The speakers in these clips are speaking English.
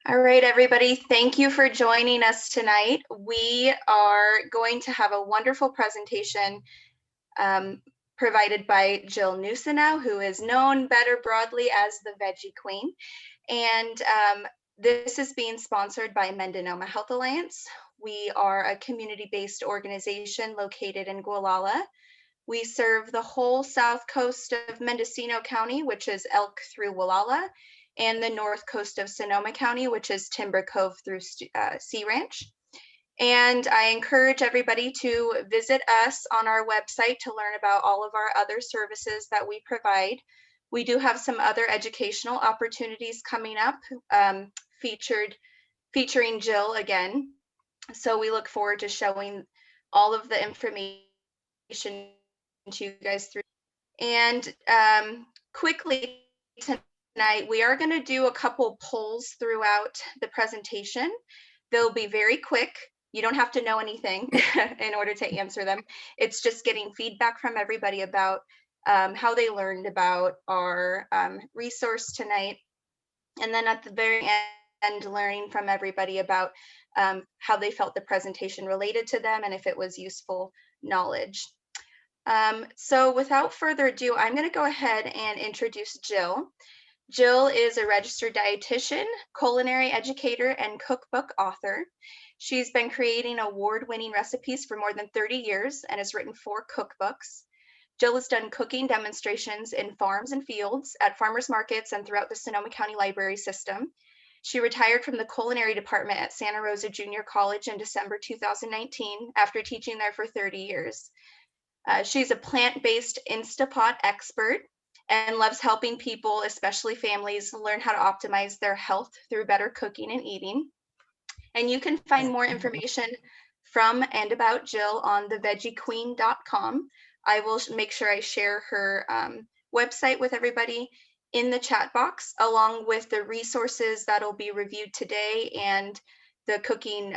All right, everybody, thank you for joining us tonight. We are going to have a wonderful presentation provided by Jill Nussinow, who is known better broadly as the Veggie Queen. And this is being sponsored by Mendonoma Health Alliance. We are a community-based organization located in Gualala. We serve the whole south coast of Mendocino County, which is Elk through Gualala, and the north coast of Sonoma County, which is Timber Cove through Sea Ranch. And I encourage everybody to visit us on our website to learn about all of our other services that we provide. We do have some other educational opportunities coming up, featuring Jill again. So we look forward to showing all of the information to you guys through. And quickly tonight, we are going to do a couple polls throughout the presentation. They'll be very quick. You don't have to know anything in order to answer them. It's just getting feedback from everybody about how they learned about our resource tonight. And then at the very end, learning from everybody about how they felt the presentation related to them and if it was useful knowledge. So without further ado, I'm going to go ahead and introduce Jill. Jill is a registered dietitian, culinary educator, and cookbook author. She's been creating award-winning recipes for more than 30 years and has written 4 cookbooks. Jill has done cooking demonstrations in farms and fields, at farmers markets, and throughout the Sonoma County Library System. She retired from the culinary department at Santa Rosa Junior College in December 2019 after teaching there for 30 years. She's a plant-based Instapot expert and loves helping people, especially families, learn how to optimize their health through better cooking and eating. And you can find more information from and about Jill on thevegiequeen.com. I will make sure I share her website with everybody in the chat box, along with the resources that'll be reviewed today and the cooking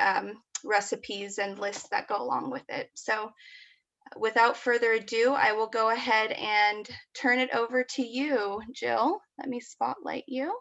recipes and lists that go along with it. So without further ado, I will go ahead and turn it over to you, Jill. Let me spotlight you.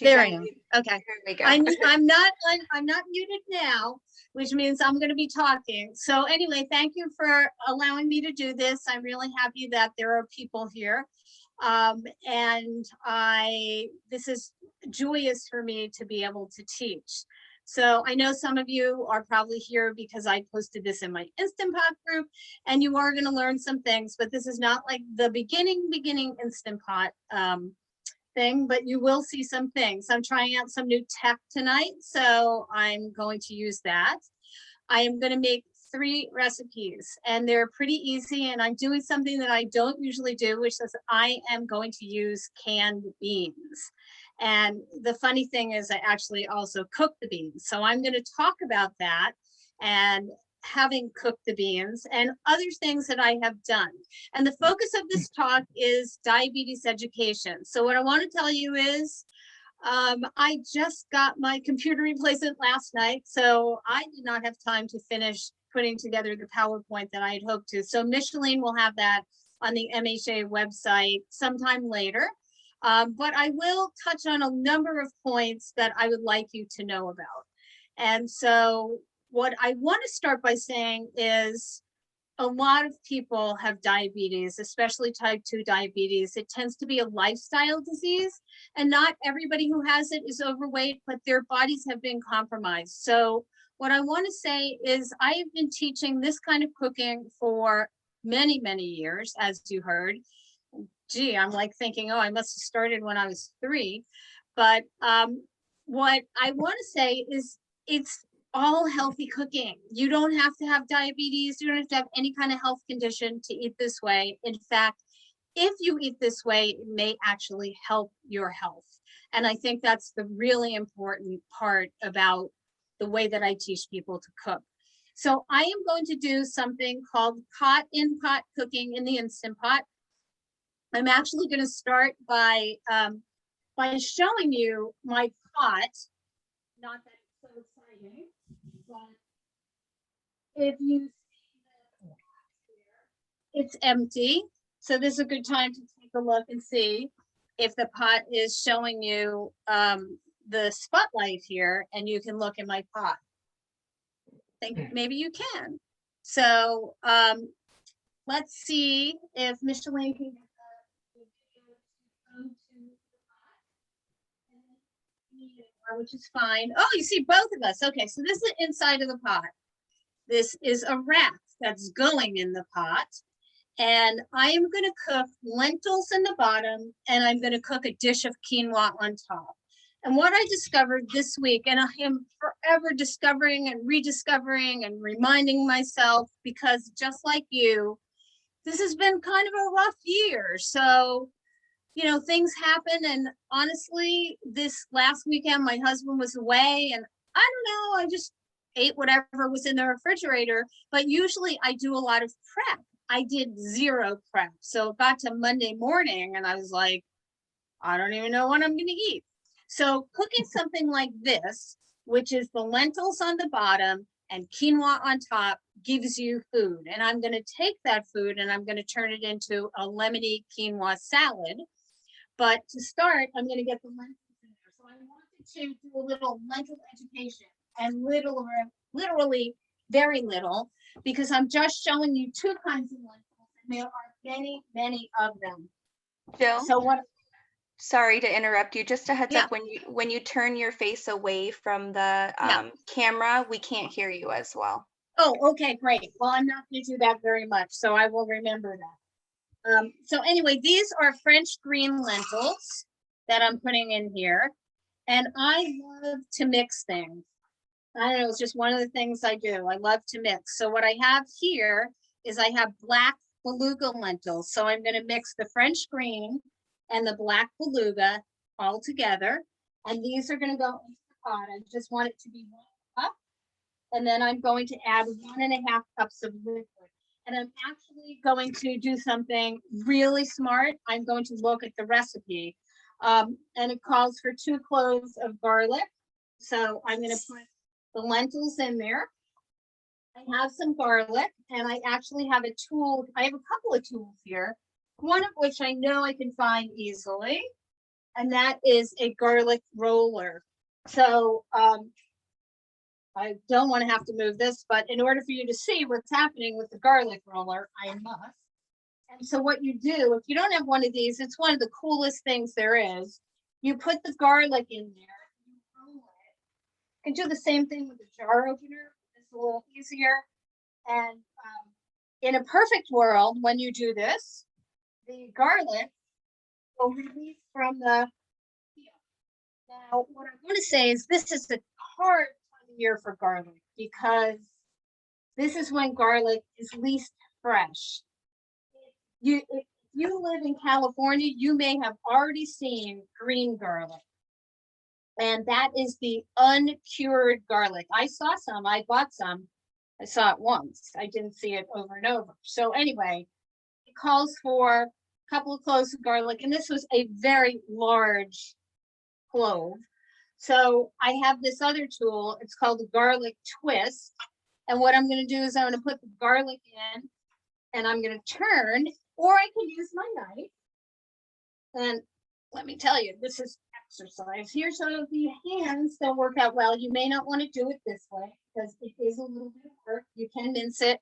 There I am. Okay. Here we go. I'm not muted now, which means I'm going to be talking. So anyway, thank you for allowing me to do this. I'm really happy that there are people here. This is joyous for me to be able to teach. So I know some of you are probably here because I posted this in my Instant Pot group, and you are going to learn some things, but this is not like the beginning Instant Pot thing, but you will see some things. I'm trying out some new tech tonight, so I'm going to use that. I am going to make 3 recipes, and they're pretty easy, and I'm doing something that I don't usually do, which is I am going to use canned beans. And the funny thing is I actually also cook the beans. So I'm going to talk about that and having cooked the beans and other things that I have done. And the focus of this talk is diabetes education. So what I want to tell you is I just got my computer replacement last night, so I did not have time to finish putting together the PowerPoint that I had hoped to. So Micheline will have that on the MHA website sometime later. But I will touch on a number of points that I would like you to know about. And so what I want to start by saying is a lot of people have diabetes, especially type 2 diabetes. It tends to be a lifestyle disease, and not everybody who has it is overweight, but their bodies have been compromised. So what I want to say is I have been teaching this kind of cooking for many, many years, as you heard. Gee, I'm like thinking, oh, I must have started when I was 3. But what I want to say is it's all healthy cooking. You don't have to have diabetes. You don't have to have any kind of health condition to eat this way. In fact, if you eat this way, it may actually help your health. And I think that's the really important part about the way that I teach people to cook. So I am going to do something called pot in pot cooking in the Instant Pot. I'm actually going to start by showing you my pot. Not that it's so exciting, but if you see it's empty. So this is a good time to take a look and see if the pot is showing you the spotlight here, and you can look in my pot. I think maybe you can. So let's see if Micheline can get the video to go to the pot, which is fine. Oh, you see both of us. Okay, so this is the inside of the pot. This is a rack that's going in the pot. And I am going to cook lentils in the bottom, and I'm going to cook a dish of quinoa on top. And what I discovered this week, and I am forever discovering and rediscovering and reminding myself, because just like you, this has been kind of a rough year. So, you know, things happen. And honestly, this last weekend, my husband was away, and I don't know, I just ate whatever was in the refrigerator. But usually I do a lot of prep. I did zero prep. So it got to Monday morning and I was like, I don't even know what I'm going to eat. So cooking something like this, which is the lentils on the bottom and quinoa on top, gives you food. And I'm going to take that food and I'm going to turn it into a lemony quinoa salad. But to start, I'm going to get the lentils in there. So I wanted to do a little lentil education, and literally very little, because I'm just showing you two kinds of lentils, and there are many, many of them. Jill, So what? Sorry to interrupt you. Just a heads Yeah. up, when you turn your face away from the camera, we can't hear you as well. Oh, okay, great. Well, I'm not going to do that very much, so I will remember that. So anyway, these are French green lentils that I'm putting in here, and I love to mix things. I don't know, it's just one of the things I do. I love to mix. So what I have here is I have black beluga lentils. So I'm going to mix the French green and the black beluga all together. And these are going to go into the pot. I just want it to be 1 cup. And then I'm going to add 1.5 cups of liquid. And I'm actually going to do something really smart. I'm going to look at the recipe. And it calls for 2 cloves of garlic. So I'm going to put the lentils in there. I have some garlic, and I actually have a tool. I have a couple of tools here, one of which I know I can find easily, and that is a garlic roller. So I don't want to have to move this, but in order for you to see what's happening with the garlic roller, I must. And so what you do, if you don't have one of these, it's one of the coolest things there is. You put the garlic in there. You can do the same thing with the jar opener. It's a little easier. And in a perfect world, when you do this, the garlic will release from the peel. Now, what I want to say is this is a hard time of year for garlic, because this is when garlic is least fresh. If you live in California, you may have already seen green garlic. And that is the uncured garlic. I saw some, I bought some. I saw it once. I didn't see it over and over. So anyway, it calls for a couple of cloves of garlic. And this was a very large clove. So I have this other tool. It's called the garlic twist. And what I'm going to do is I'm going to put the garlic in, and I'm going to turn, or I can use my knife. And let me tell you, this is exercise here. So if the hands don't work out well, you may not want to do it this way, because it is a little bit of work. You can mince it.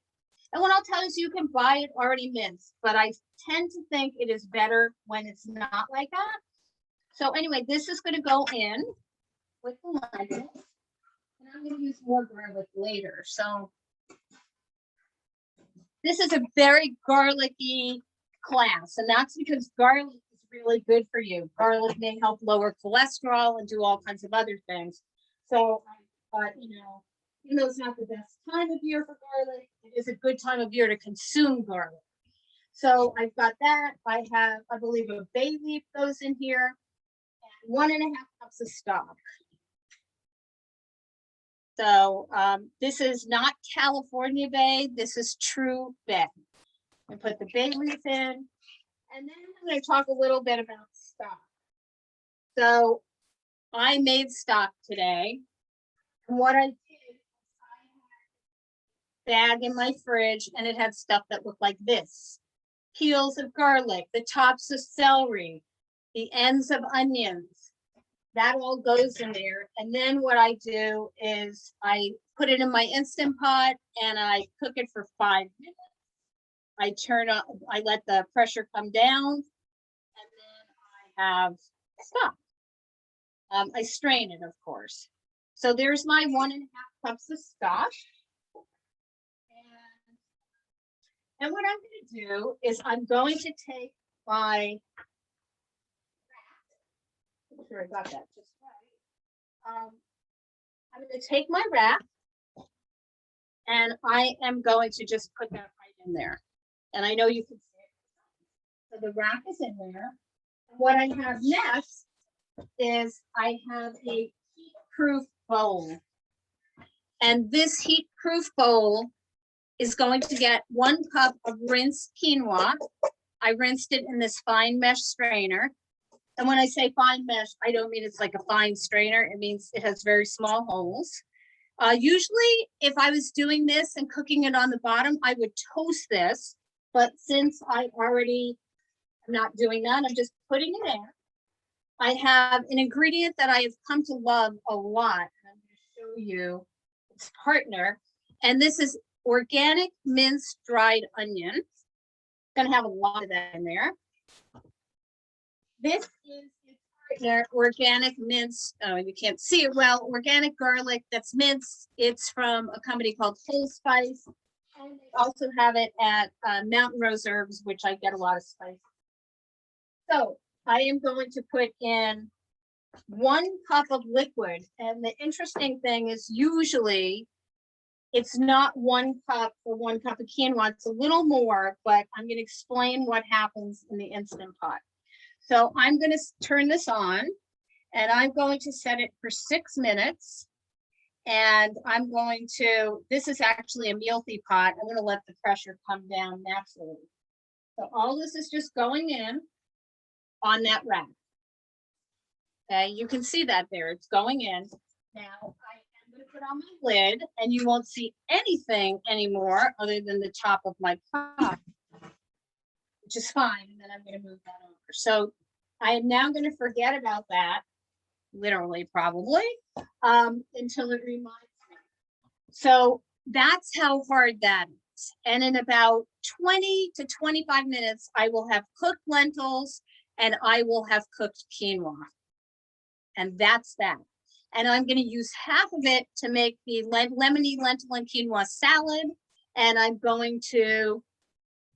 And what I'll tell you is you can buy it already minced, but I tend to think it is better when it's not like that. So anyway, this is going to go in with the lentils, and I'm going to use more garlic later. So this is a very garlicky class, and that's because garlic is really good for you. Garlic may help lower cholesterol and do all kinds of other things. So I thought, you know, even though it's not the best time of year for garlic, it is a good time of year to consume garlic. So I've got that. I have, I believe, a bay leaf goes in here, and 1.5 cups of stock. So this is not California bay. This is true bay. I put the bay leaf in, and then I'm going to talk a little bit about stock. So I made stock today, and what I did, I had a bag in my fridge, and it had stuff that looked like this. peels of garlic, the tops of celery, the ends of onions. That all goes in there. And then what I do is I put it in my Instant Pot and I cook it for 5 minutes. I let the pressure come down, and then I have stock. I strain it, of course. So there's my 1.5 cups of stock. And what I'm going to do is I'm going to take my, make sure I got that just right. I'm going to take my wrap and I am going to just put that right in there. And I know you can see it. So the wrap is in there. And what I have next is I have a heat-proof bowl. And this heat-proof bowl is going to get 1 cup of rinsed quinoa. I rinsed it in this fine mesh strainer. And when I say fine mesh, I don't mean it's like a fine strainer. It means it has very small holes. Usually, if I was doing this and cooking it on the bottom, I would toast this. But since I already am not doing that, I'm just putting it in. I have an ingredient that I have come to love a lot. And I'm going to show you its partner. And this is organic minced dried onion. Going to have a lot of that in there. This is its partner, organic minced, oh, you can't see it well, organic garlic that's minced. It's from a company called Whole Spice. And they also have it at Mountain Rose Herbs, which I get a lot of spice. So I am going to put in 1 cup of liquid. And the interesting thing is usually it's not 1 cup for 1 cup of quinoa. It's a little more, but I'm going to explain what happens in the Instant Pot. So I'm going to turn this on and I'm going to set it for 6 minutes. And I'm going to, this is actually a mealthy pot. I'm going to let the pressure come down naturally. So all this is just going in on that rack. Okay, you can see that there, it's going in. Now I am going to put on my lid and you won't see anything anymore other than the top of my pot, which is fine. And then I'm going to move that over. So I am now going to forget about that, literally probably, until it reminds me. So that's how hard that is. And in about 20 to 25 minutes, I will have cooked lentils and I will have cooked quinoa. And that's that. And I'm going to use half of it to make the lemony lentil and quinoa salad. And I'm going to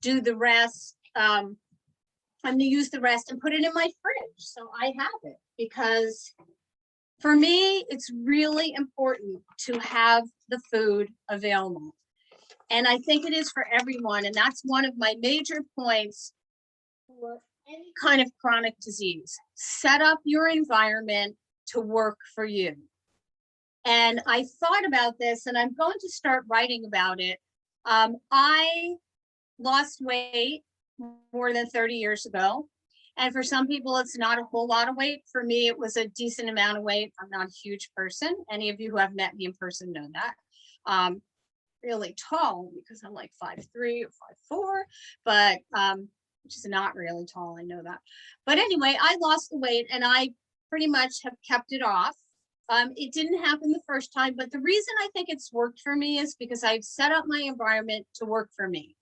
do the rest. I'm going to use the rest and put it in my fridge. So I have it because for me, it's really important to have the food available. And I think it is for everyone. And that's one of my major points for any kind of chronic disease. Set up your environment to work for you. And I thought about this and I'm going to start writing about it. I lost weight more than 30 years ago. And for some people, it's not a whole lot of weight. For me, it was a decent amount of weight. I'm not a huge person. Any of you who have met me in person know that. Really tall because I'm like 5'3" or 5'4", but which is not really tall, I know that. But anyway, I lost the weight and I pretty much have kept it off. It didn't happen the first time, but the reason I think it's worked for me is because I've set up my environment to work for me.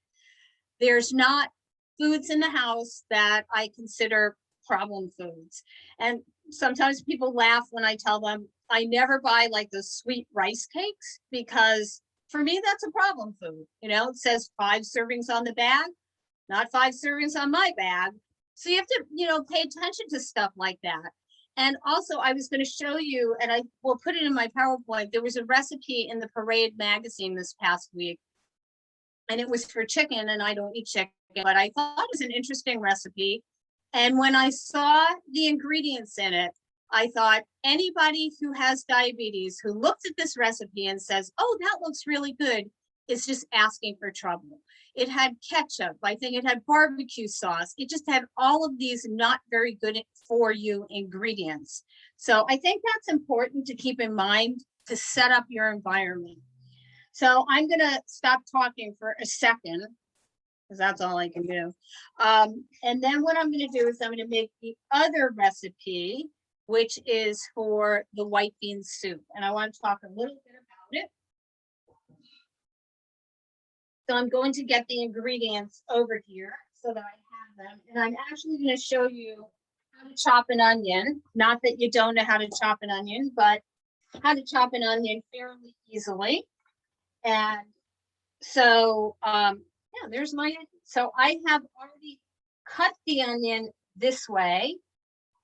There's not foods in the house that I consider problem foods. And sometimes people laugh when I tell them I never buy like those sweet rice cakes because for me, that's a problem food. You know, it says 5 servings on the bag, not 5 servings on my bag. So you have to, you know, pay attention to stuff like that. And also I was going to show you, and I will put it in my PowerPoint. There was a recipe in the Parade magazine this past week, and it was for chicken, and I don't eat chicken, but I thought it was an interesting recipe. And when I saw the ingredients in it, I thought anybody who has diabetes who looks at this recipe and says, oh, that looks really good, is just asking for trouble. It had ketchup. I think it had barbecue sauce. It just had all of these not very good for you ingredients. So I think that's important to keep in mind to set up your environment. So I'm going to stop talking for a second because that's all I can do. And then what I'm going to do is I'm going to make the other recipe, which is for the white bean soup. And I want to talk a little bit about it. So I'm going to get the ingredients over here so that I have them. And I'm actually going to show you how to chop an onion. Not that you don't know how to chop an onion, but how to chop an onion fairly easily. And so, yeah, there's my, so I have already cut the onion this way.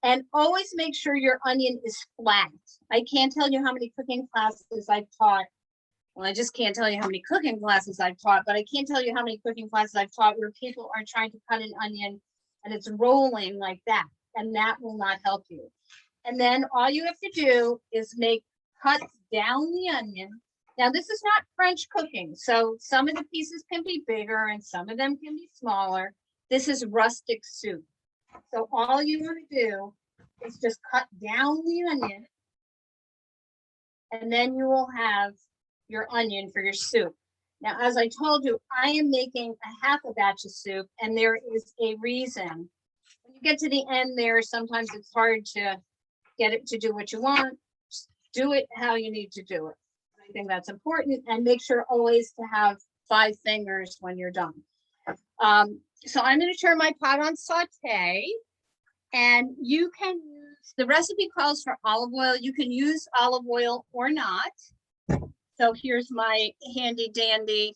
And always make sure your onion is flat. I can't tell you how many cooking classes I've taught. Well, I just can't tell you how many cooking classes I've taught, but I can't tell you how many cooking classes I've taught where people are trying to cut an onion and it's rolling like that. And that will not help you. And then all you have to do is cut down the onion. Now, this is not French cooking. So some of the pieces can be bigger and some of them can be smaller. This is rustic soup. So all you want to do is just cut down the onion, and then you will have your onion for your soup. Now, as I told you, I am making a half a batch of soup, and there is a reason. When you get to the end there, sometimes it's hard to get it to do what you want. Just do it how you need to do it. I think that's important, and make sure always to have 5 fingers when you're done. So I'm going to turn my pot on saute, and you can use, the recipe calls for olive oil. You can use olive oil or not. So here's my handy dandy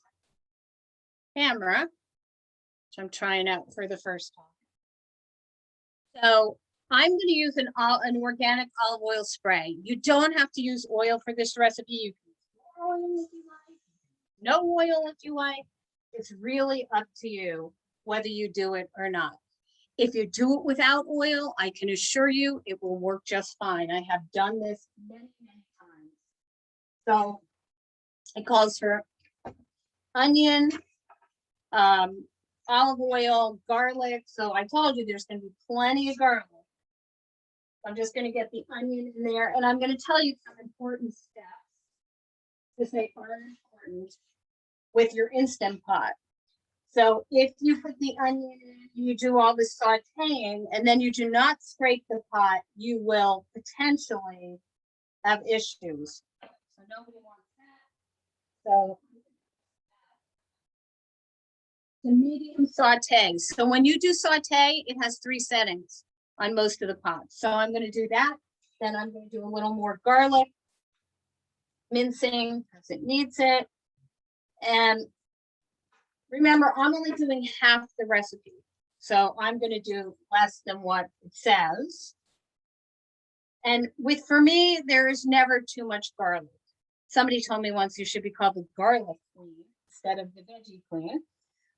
camera, which I'm trying out for the first time. So I'm going to use an organic olive oil spray. You don't have to use oil for this recipe. You can use oil if you like, no oil if you like. It's really up to you whether you do it or not. If you do it without oil, I can assure you it will work just fine. I have done this many, many times. So it calls for onion, olive oil, garlic. So I told you there's going to be plenty of garlic. I'm just going to get the onion in there, and I'm going to tell you some important steps to say are important with your Instant Pot. So if you put the onion in, you do all the sauteing, and then you do not scrape the pot, you will potentially have issues. So nobody wants that. So the medium saute. So when you do saute, it has 3 settings on most of the pots. So I'm going to do that. Then I'm going to do a little more garlic mincing because it needs it. And remember, I'm only doing half the recipe. So I'm going to do less than what it says. And for me, there is never too much garlic. Somebody told me once you should be called the garlic queen instead of the veggie queen.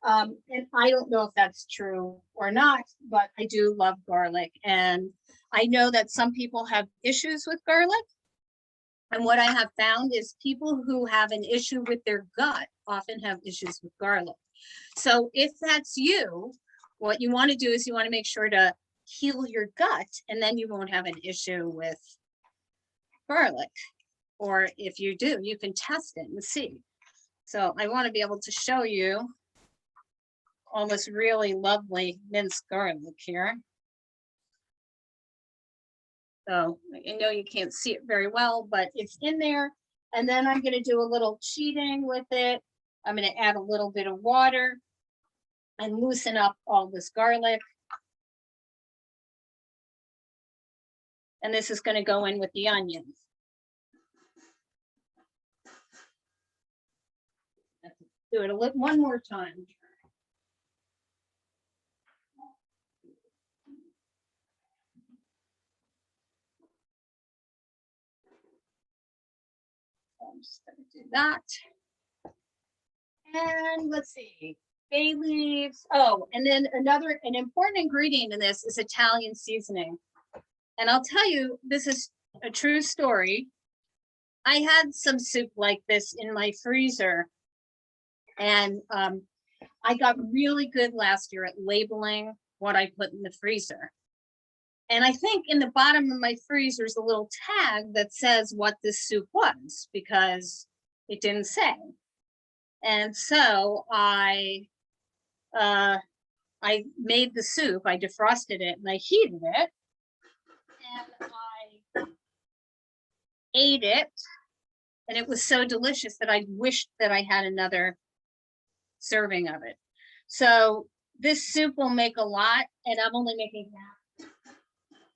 And I don't know if that's true or not, but I do love garlic. And I know that some people have issues with garlic. And what I have found is people who have an issue with their gut often have issues with garlic. So if that's you, what you want to do is you want to make sure to heal your gut, and then you won't have an issue with garlic. Or if you do, you can test it and see. So I want to be able to show you all this really lovely minced garlic here. So I know you can't see it very well, but it's in there. And then I'm going to do a little cheating with it. I'm going to add a little bit of water and loosen up all this garlic. And this is going to go in with the onions. Let's do it one more time. I'm just going to do that. And let's see, bay leaves. Oh, and then an important ingredient in this is Italian seasoning. And I'll tell you, this is a true story. I had some soup like this in my freezer, and I got really good last year at labeling what I put in the freezer. And I think in the bottom of my freezer is a little tag that says what this soup was, because it didn't say. And so I I made the soup, I defrosted it and I heated it. And I ate it. And it was so delicious that I wished that I had another serving of it. So this soup will make a lot, and I'm only making half.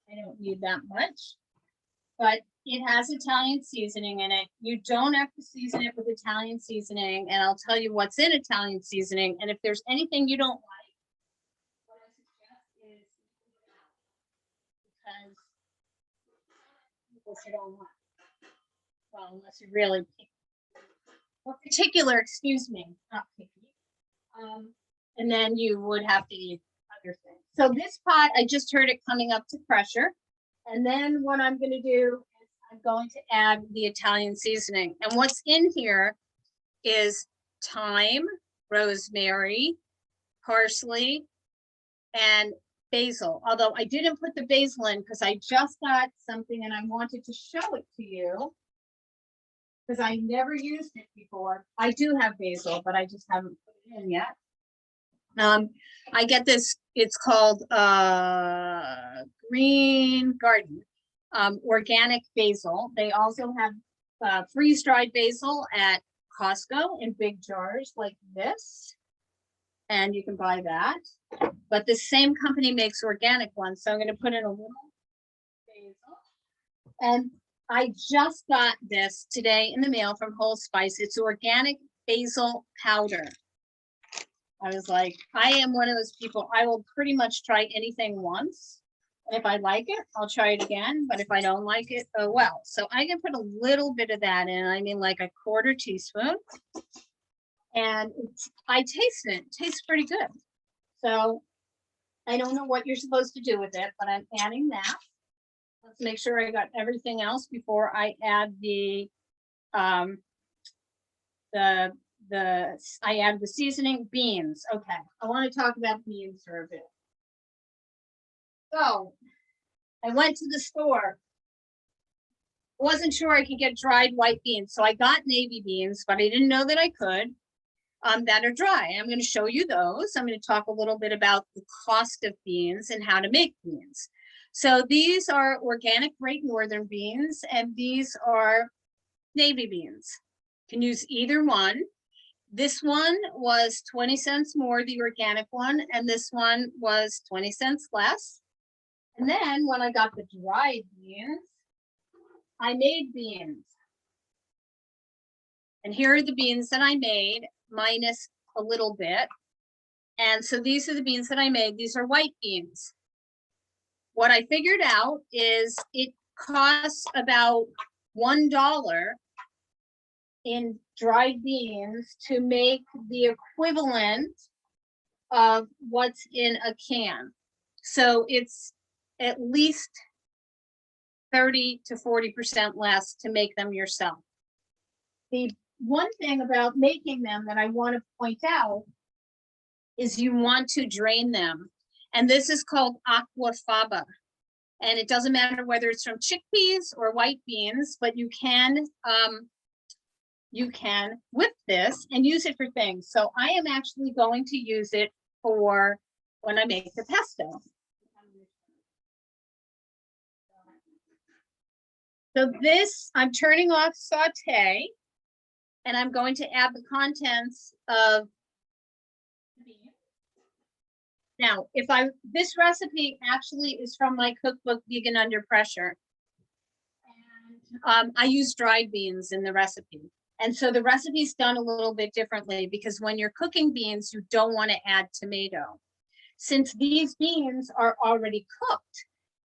I don't need that much, but it has Italian seasoning in it. You don't have to season it with Italian seasoning, and I'll tell you what's in Italian seasoning. And if there's anything you don't like, what I suggest is because people say don't like. Well, unless you're really picky. Or particular, excuse me, not picky. And then you would have to eat other things. So this pot, I just heard it coming up to pressure. And then what I'm going to do is I'm going to add the Italian seasoning. And what's in here is thyme, rosemary, parsley, and basil. Although I didn't put the basil in because I just got something and I wanted to show it to you, because I never used it before. I do have basil, but I just haven't put it in yet. I get this, it's called Green Garden, organic basil. They also have freeze-dried basil at Costco in big jars like this. And you can buy that. But the same company makes organic ones. So I'm going to put in a little basil. And I just got this today in the mail from Whole Spice. It's organic basil powder. I was like, I am one of those people, I will pretty much try anything once. And if I like it, I'll try it again. But if I don't like it, oh well. So I can put a little bit of that in. I mean, like a 1/4 teaspoon. And I taste it. It tastes pretty good. So I don't know what you're supposed to do with it, but I'm adding that. Let's make sure I got everything else before I add the seasoning. Beans. Okay, I want to talk about beans for a bit. So I went to the store. Wasn't sure I could get dried white beans, so I got navy beans, but I didn't know that I could. That are dry. I'm going to show you those. I'm going to talk a little bit about the cost of beans and how to make beans. So these are organic Great Northern beans, and these are navy beans. You can use either one. This one was 20 cents more, the organic one, and this one was 20 cents less. And then when I got the dried beans, I made beans. And here are the beans that I made, minus a little bit. And so these are the beans that I made. These are white beans. What I figured out is it costs about $1 in dried beans to make the equivalent of what's in a can. So it's at least 30 to 40% less to make them yourself. The one thing about making them that I want to point out is you want to drain them. And this is called aquafaba. And it doesn't matter whether it's from chickpeas or white beans, but you can whip this and use it for things. So I am actually going to use it for when I make the pesto. So this, I'm turning off saute, and I'm going to add the contents of the beans. Now, this recipe actually is from my cookbook, Vegan Under Pressure. And I use dried beans in the recipe. And so the recipe's done a little bit differently because when you're cooking beans, you don't want to add tomato. Since these beans are already cooked,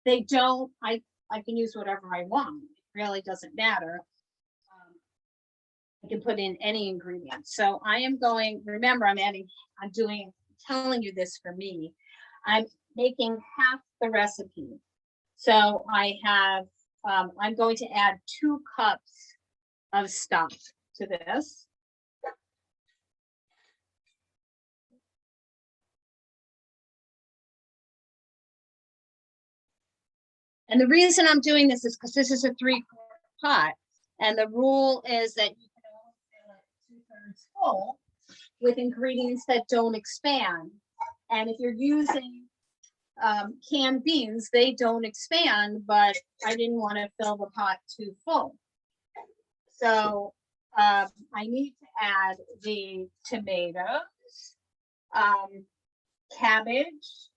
they don't, I can use whatever I want. It really doesn't matter. I can put in any ingredient. So I am going, remember, telling you this for me. I'm making half the recipe. So I have, I'm going to add 2 cups of stock to this. And the reason I'm doing this is because this is a 3-quart pot. And the rule is that you can only fill it 2/3 full with ingredients that don't expand. And if you're using canned beans, they don't expand, but I didn't want to fill the pot too full. So I need to add the tomatoes, cabbage,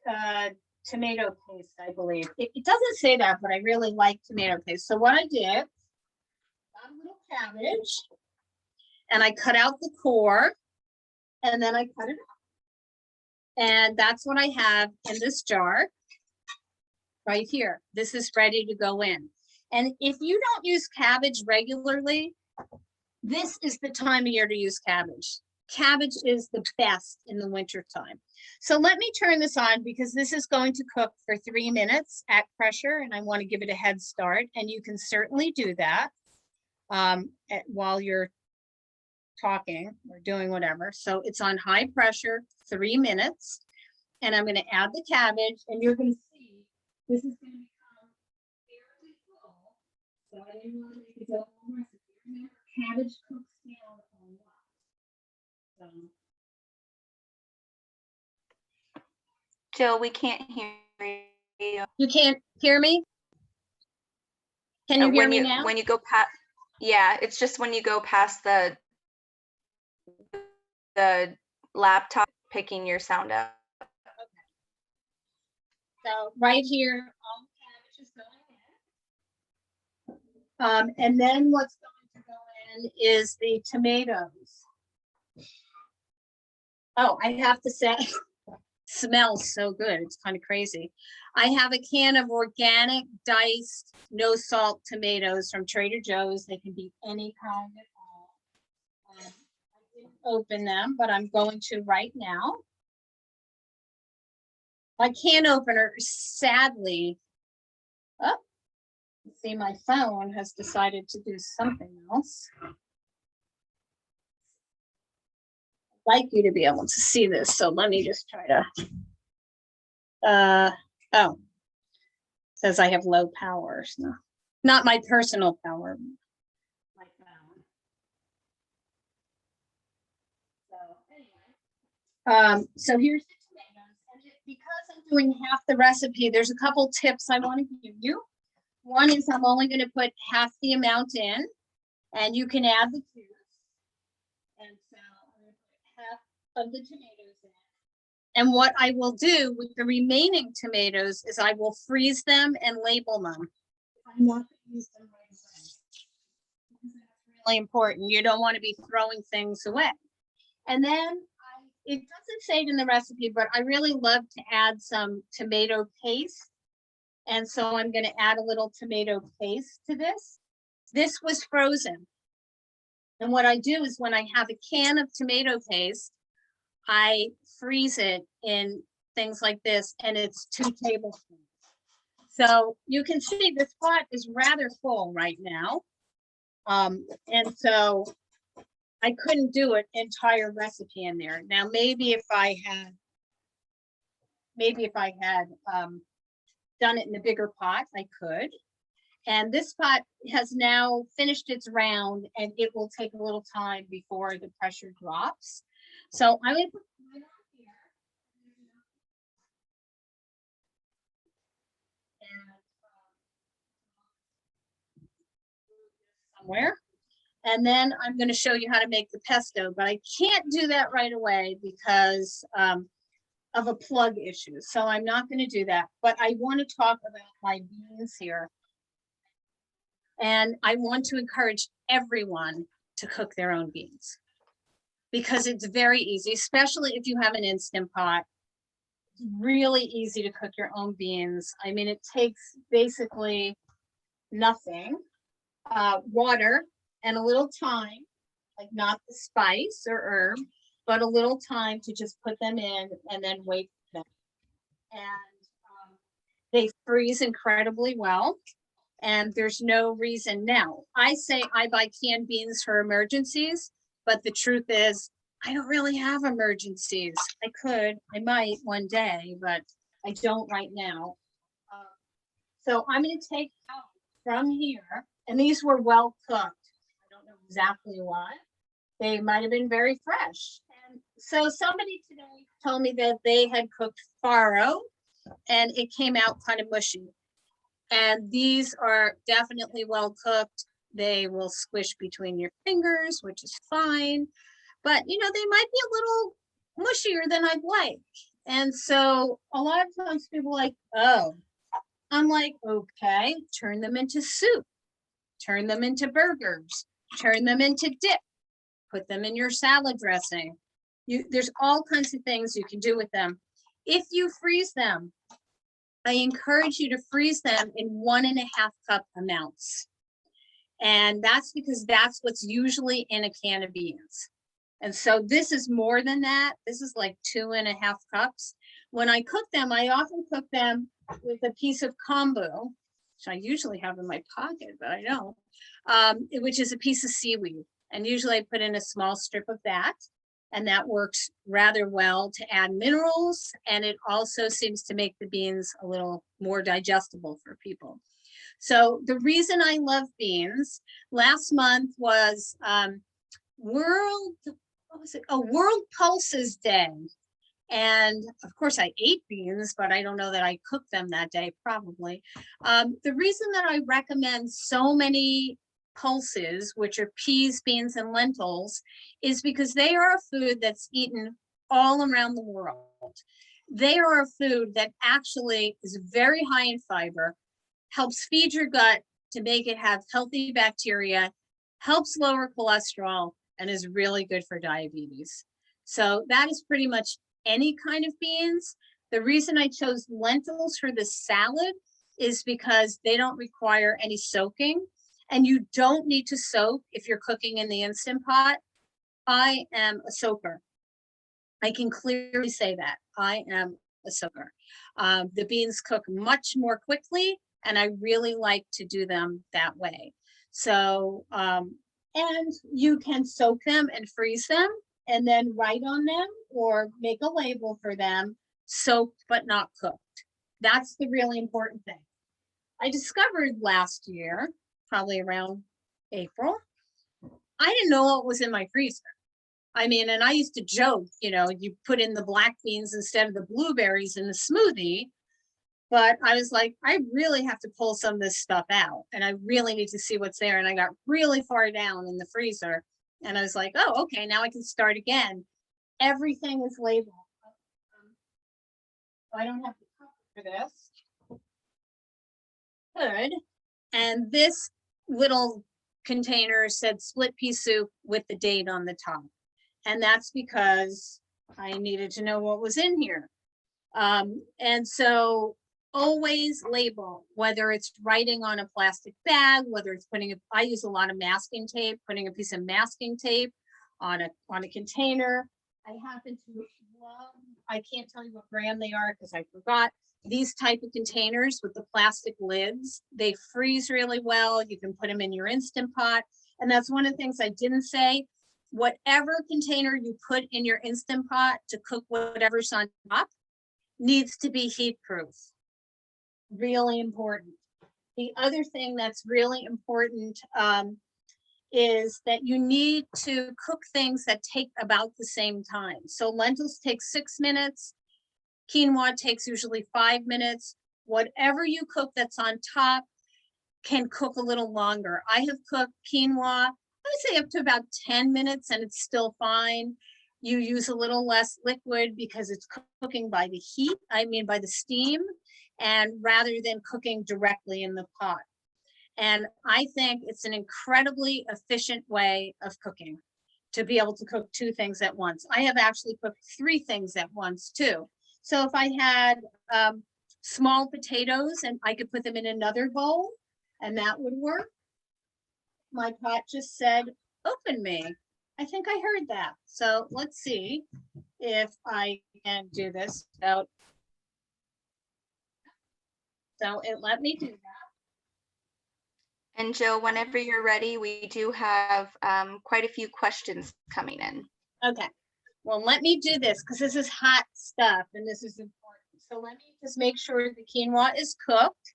and tomato paste, I believe. It doesn't say that, but I really like tomato paste. So what I did, got a little cabbage, and I cut out the core, and then I cut it up. And that's what I have in this jar right here. This is ready to go in. And if you don't use cabbage regularly, this is the time of year to use cabbage. Cabbage is the best in the winter time. So let me turn this on because this is going to cook for 3 minutes at pressure, and I want to give it a head start. And you can certainly do that while you're talking or doing whatever. So it's on high pressure, 3 minutes, and I'm going to add the cabbage, and you're going to see this is going to become fairly full. So I didn't want to make it go over. So remember, cabbage cooks down a lot. So. Jill, we can't hear you. You can't hear me? Can you hear me now? When you go past, yeah, it's just when you go past the laptop picking your sound up. Okay. So right here, all the cabbage is going in. And then what's going to go in is the tomatoes. Oh, I have to say, smells so good. It's kind of crazy. I have a can of organic diced, no salt tomatoes from Trader Joe's. They can be any kind at all. I didn't open them, but I'm going to right now. My can opener, sadly, oh, see, my phone has decided to do something else. I'd like you to be able to see this, so let me just try to. Oh, says I have low power. No, not my personal power. My phone. So anyway, so here's the tomatoes, and because I'm doing half the recipe, there's a couple tips I want to give you. One is I'm only going to put half the amount in, and you can add the juice. And so I'm going to put half of the tomatoes in. And what I will do with the remaining tomatoes is I will freeze them and label them. I'm not going to use them right away. That's really important. You don't want to be throwing things away. And then it doesn't say it in the recipe, but I really love to add some tomato paste. And so I'm going to add a little tomato paste to this. This was frozen. And what I do is when I have a can of tomato paste, I freeze it in things like this, and it's 2 tablespoons. So you can see this pot is rather full right now. And so I couldn't do an entire recipe in there. Now, maybe if I had done it in a bigger pot, I could. And this pot has now finished its round, and it will take a little time before the pressure drops. So I'm going to put it on here. And somewhere. And then I'm going to show you how to make the pesto, but I can't do that right away because of a plug issue. So I'm not going to do that, but I want to talk about my beans here. And I want to encourage everyone to cook their own beans because it's very easy, especially if you have an Instant Pot. It's really easy to cook your own beans. I mean, it takes basically nothing, water and a little time, like not the spice or herb, but a little time to just put them in and then wait for them. And they freeze incredibly well. And there's no reason now. I say I buy canned beans for emergencies, but the truth is I don't really have emergencies. I might one day, but I don't right now. So I'm going to take out from here, and these were well cooked. I don't know exactly why. They might have been very fresh. And So somebody today told me that they had cooked farro and it came out kind of mushy. And these are definitely well cooked. They will squish between your fingers, which is fine. But, you know, they might be a little mushier than I'd like. And so a lot of times people are like, oh, I'm like, okay, turn them into soup, turn them into burgers, turn them into dip, put them in your salad dressing. There's all kinds of things you can do with them. If you freeze them, I encourage you to freeze them in 1.5 cup amounts. And that's because that's what's usually in a can of beans. And so this is more than that. This is like 2.5 cups. When I cook them, I often cook them with a piece of kombu, which I usually have in my pocket, but I don't, which is a piece of seaweed. And usually I put in a small strip of that. And that works rather well to add minerals. And it also seems to make the beans a little more digestible for people. So the reason I love beans, last month was World Pulses Day. And of course I ate beans, but I don't know that I cooked them that day, probably. The reason that I recommend so many pulses, which are peas, beans, and lentils, is because they are a food that's eaten all around the world. They are a food that actually is very high in fiber, helps feed your gut to make it have healthy bacteria, helps lower cholesterol, and is really good for diabetes. So that is pretty much any kind of beans. The reason I chose lentils for the salad is because they don't require any soaking, and you don't need to soak if you're cooking in the Instant Pot. I am a soaker. I can clearly say that. I am a soaker. The beans cook much more quickly, and I really like to do them that way. So, and you can soak them and freeze them and then write on them or make a label for them, soaked but not cooked. That's the really important thing. I discovered last year, probably around April, I didn't know what was in my freezer. I mean, and I used to joke, you know, you put in the black beans instead of the blueberries in the smoothie. But I was like, I really have to pull some of this stuff out and I really need to see what's there. And I got really far down in the freezer and I was like, oh, okay, now I can start again. Everything is labeled. I don't have to cover for this. Good. And this little container said split pea soup with the date on the top. And that's because I needed to know what was in here. And so always label, whether it's writing on a plastic bag, whether it's I use a lot of masking tape, putting a piece of masking tape on a container. I happen to love, I can't tell you what brand they are because I forgot, these type of containers with the plastic lids. They freeze really well. You can put them in your Instant Pot. And that's one of the things I didn't say. Whatever container you put in your Instant Pot to cook whatever's on top needs to be heat proof. Really important. The other thing that's really important is that you need to cook things that take about the same time. So lentils take 6 minutes. Quinoa takes usually 5 minutes. Whatever you cook that's on top can cook a little longer. I have cooked quinoa, I would say up to about 10 minutes and it's still fine. You use a little less liquid because it's cooking by the heat, by the steam, and rather than cooking directly in the pot. And I think it's an incredibly efficient way of cooking to be able to cook 2 things at once. I have actually cooked 3 things at once too. So if I had small potatoes and I could put them in another bowl and that would work. My pot just said, open me. I think I heard that. So let's see if I can do this without. So it let me do that. And Joe, whenever you're ready, we do have quite a few questions coming in. Okay. Well, let me do this because this is hot stuff and this is important. So let me just make sure the quinoa is cooked.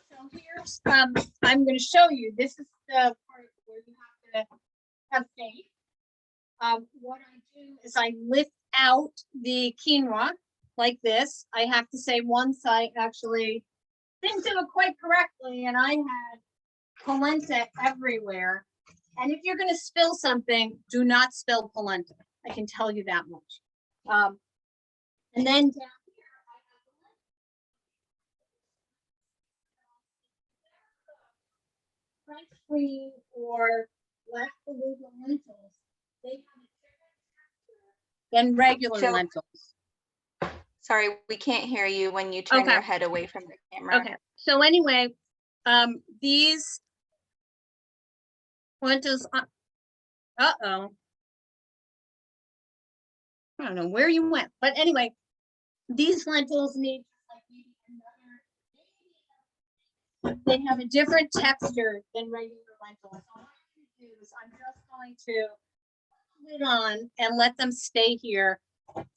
So here's, I'm going to show you, this is the part where you have to have faith. What I do is I lift out the quinoa like this. I have to say once I actually didn't do it quite correctly and I had polenta everywhere. And if you're going to spill something, do not spill polenta. I can tell you that much. And then down here, I have the French cream or black Beluga lentils. They have a different texture than regular So- lentils. Sorry, we can't hear you when you turn Okay. your head away from the camera. Okay. So anyway, these lentils. Uh-oh. I don't know where you went, but anyway, these lentils need like maybe another. They have a different texture than regular lentils. So what I'm going to do is I'm just going to put it on and let them stay here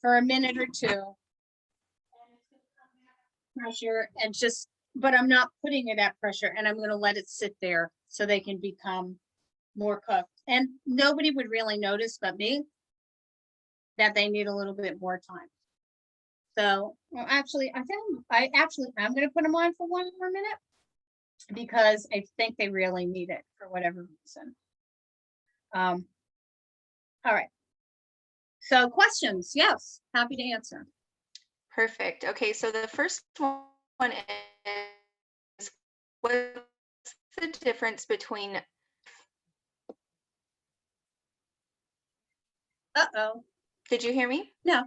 for a minute or two. And it's going to come back pressure and just, but I'm not putting it at pressure, and I'm going to let it sit there so they can become more cooked. And nobody would really notice but me that they need a little bit more time. So, well, actually, I'm going to put them on for one more minute because I think they really need it for whatever reason. All right. So questions? Yes, happy to answer. Perfect. Okay, so the first one is, what's the difference between Uh-oh. Did you hear me? No.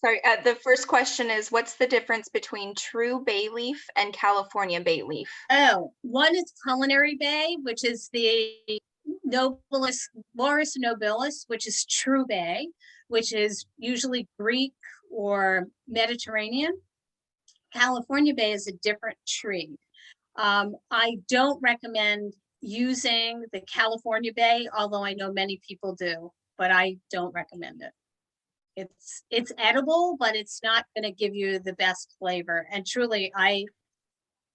Sorry, the first question is, what's the difference between true bay leaf and California bay leaf? Oh, one is culinary bay, which is the nobilis, Laurus nobilis, which is true bay, which is usually Greek or Mediterranean. California bay is a different tree. I don't recommend using the California bay, although I know many people do, but I don't recommend it. It's edible, but it's not going to give you the best flavor. And truly, I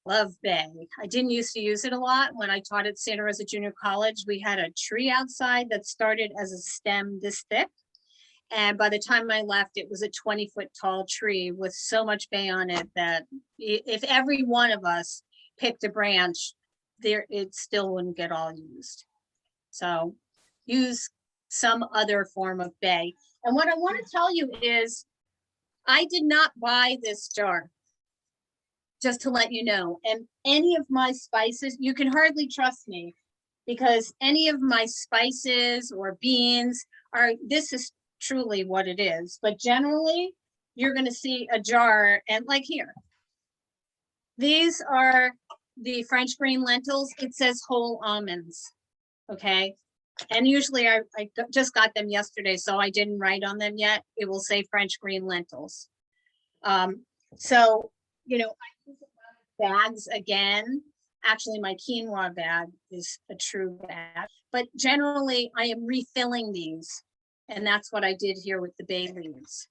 love bay. I didn't used to use it a lot. When I taught at Santa Rosa Junior College, we had a tree outside that started as a stem this thick. And by the time I left, it was a 20-foot tall tree with so much bay on it that if every one of us picked a branch, it still wouldn't get all used. So use some other form of bay. And what I want to tell you is I did not buy this jar, just to let you know. And any of my spices, you can hardly trust me because any of my spices or beans this is truly what it is. But generally, you're going to see a jar, and like here, these are the French green lentils. It says whole almonds, okay? And usually I just got them yesterday, so I didn't write on them yet. It will say French green lentils. So, you know, I use bags again. Actually, my quinoa bag is a true bag, but generally I am refilling these. And that's what I did here with the bay leaves.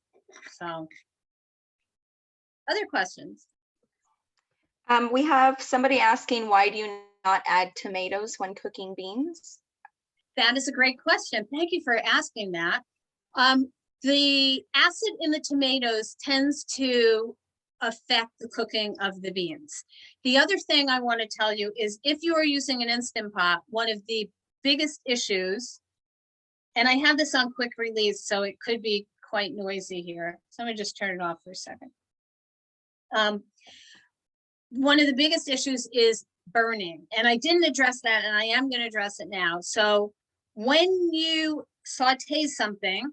So, other questions? We have somebody asking, why do you not add tomatoes when cooking beans? That is a great question. Thank you for asking that. The acid in the tomatoes tends to affect the cooking of the beans. The other thing I want to tell you is if you are using an Instant Pot, one of the biggest issues, and I have this on quick release, so it could be quite noisy here. So I'm gonna just turn it off for a second. One of the biggest issues is burning, and I didn't address that, and I am going to address it now. So when you saute something,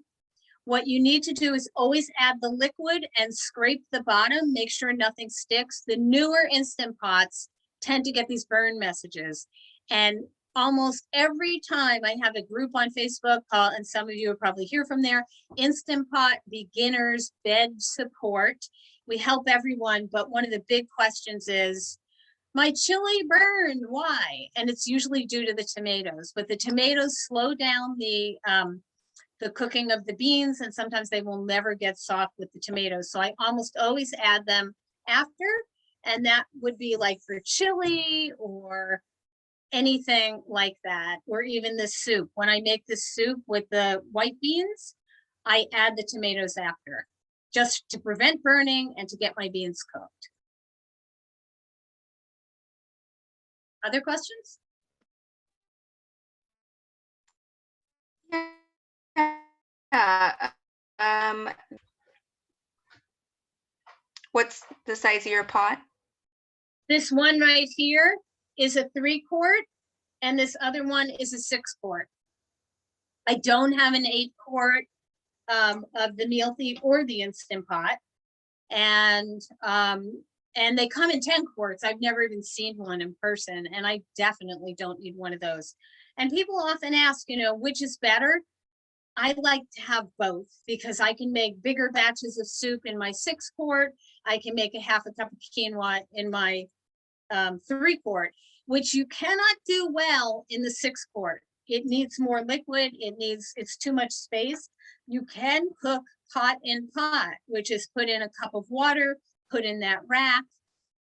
what you need to do is always add the liquid and scrape the bottom, make sure nothing sticks. The newer Instant Pots tend to get these burn messages, and almost every time I have a group on Facebook, and some of you will probably hear from there, Instant Pot Beginners Bed Support. We help everyone, but one of the big questions is, my chili burned, why? And it's usually due to the tomatoes, but the tomatoes slow down the cooking of the beans, and sometimes they will never get soft with the tomatoes. So I almost always add them after, and that would be like for chili or anything like that, or even the soup. When I make the soup with the white beans, I add the tomatoes after, just to prevent burning and to get my beans cooked. Other questions? Yeah. What's the size of your pot? This one right here is a 3-quart, and this other one is a 6-quart. I don't have an 8-quart of the meal thief or the Instant Pot, and they come in 10 quarts. I've never even seen one in person, and I definitely don't need one of those. And people often ask, you know, which is better? I like to have both, because I can make bigger batches of soup in my 6-quart. I can make a half a cup of quinoa in my 3-quart, which you cannot do well in the 6-quart. It needs more liquid. It's too much space. You can cook pot in pot, which is put in a cup of water, put in that rack,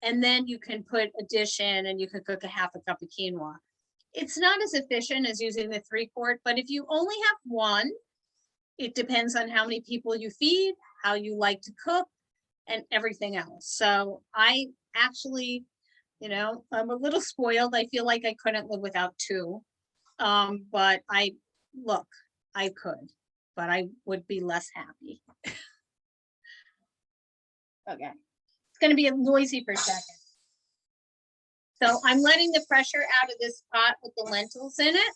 and then you can put a dish in and you can cook a half a cup of quinoa. It's not as efficient as using the 3-quart, but if you only have one, it depends on how many people you feed, how you like to cook, and everything else. So I actually, you know, I'm a little spoiled. I feel like I couldn't live without 2. But I could, but I would be less happy. Okay, it's going to be noisy for a second. So I'm letting the pressure out of this pot with the lentils in it.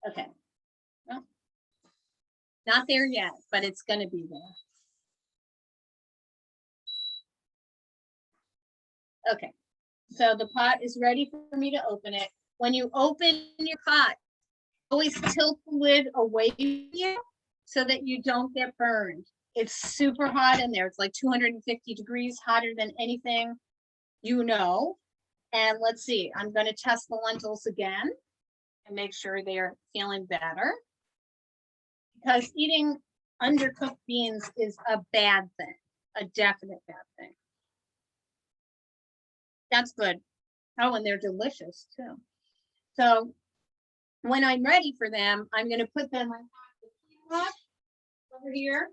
Okay, well, not there yet, but it's going to be there. Okay, so the pot is ready for me to open it. When you open your pot, always tilt the lid away from you so that you don't get burned. It's super hot in there. It's like 250 degrees, hotter than anything you know. And let's see, I'm going to test the lentils again and make sure they're feeling better, because eating undercooked beans is a bad thing, a definite bad thing. That's good. Oh, and they're delicious too. So when I'm ready for them, I'm going to put them on over here,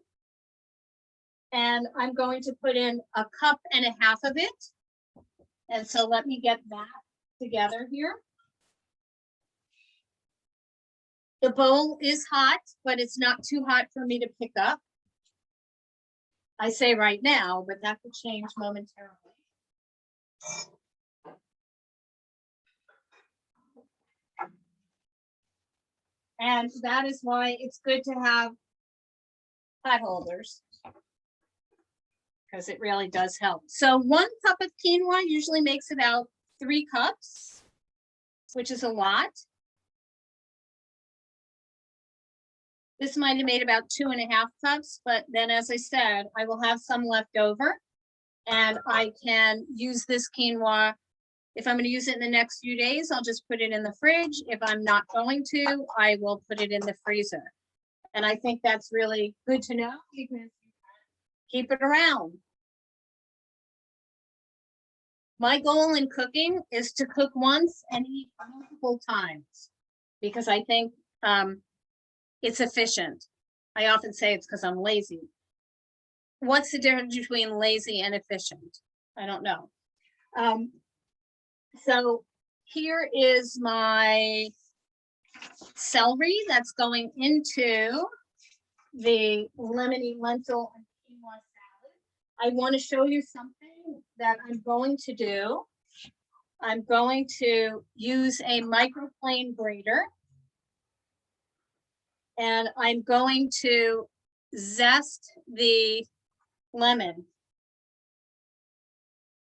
and I'm going to put in a cup and a half of it. And so let me get that together here. The bowl is hot, but it's not too hot for me to pick up. I say right now, but that could change momentarily. And that is why it's good to have pot holders, because it really does help. So 1 cup of quinoa usually makes about 3 cups, which is a lot. This might have made about 2.5 cups, but then, as I said, I will have some left over, and I can use this quinoa. If I'm going to use it in the next few days, I'll just put it in the fridge. If I'm not going to, I will put it in the freezer. And I think that's really good to know, because keep it around. My goal in cooking is to cook once and eat multiple times, because I think it's efficient. I often say it's because I'm lazy. What's the difference between lazy and efficient? I don't know. So here is my celery that's going into the lemony lentil and quinoa salad. I want to show you something that I'm going to do. I'm going to use a microplane grater, and I'm going to zest the lemon.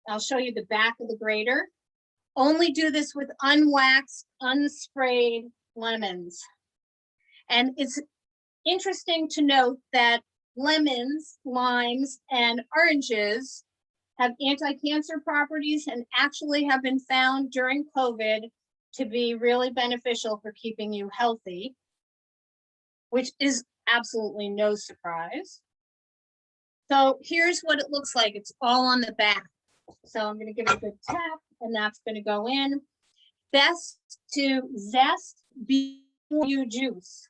I'll show you the back of the grater. Only do this with unwaxed, unsprayed lemons. And it's interesting to note that lemons, limes, and oranges have anti-cancer properties, and actually have been found during COVID to be really beneficial for keeping you healthy, which is absolutely no surprise. So here's what it looks like. It's all on the back. So I'm going to give it a good tap, and that's going to go in. Best to zest before you juice.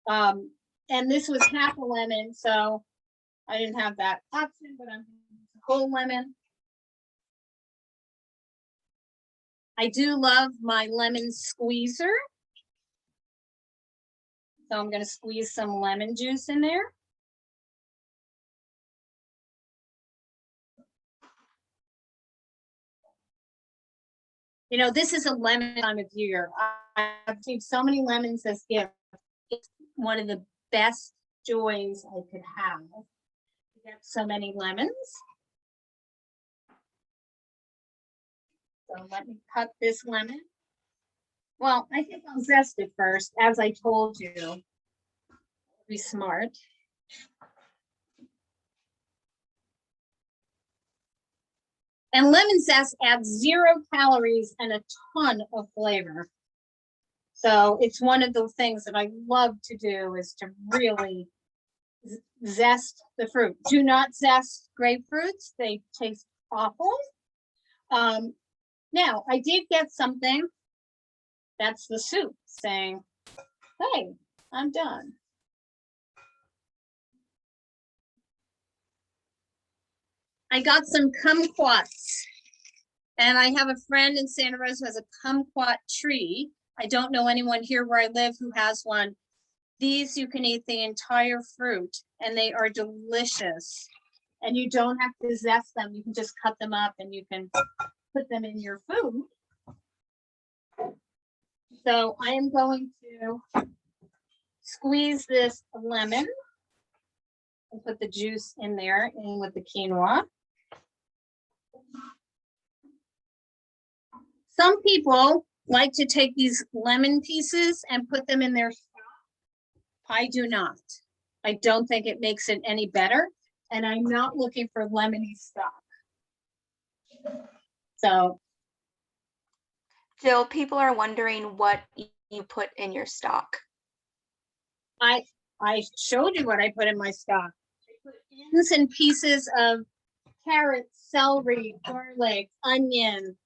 And this was half a lemon, so I didn't have that option, but I'm going to use a whole lemon. I do love my lemon squeezer. So I'm going to squeeze some lemon juice in there. You know, this is a lemon time of year. I've received so many lemons as gifts. It's one of the best joys I could have to get so many lemons. So let me cut this lemon. Well, I think I'll zest it first, as I told you. Be smart. And lemon zest adds 0 calories and a ton of flavor. So it's one of the things that I love to do, is to really zest the fruit. Do not zest grapefruits. They taste awful. Now, I did get something. That's the soup saying, hey, I'm done. I got some kumquats, and I have a friend in Santa Rosa who has a kumquat tree. I don't know anyone here where I live who has one. These, you can eat the entire fruit, and they are delicious. And you don't have to zest them. You can just cut them up and you can put them in your food. So I am going to squeeze this lemon and put the juice in there in with the quinoa. Some people like to take these lemon pieces and put them in their stock. I do not. I don't think it makes it any better. And I'm not looking for lemony stock. So, Jill, people are wondering what you put in your stock. I showed you what I put in my stock. I put ends and pieces of carrots, celery, garlic, onion,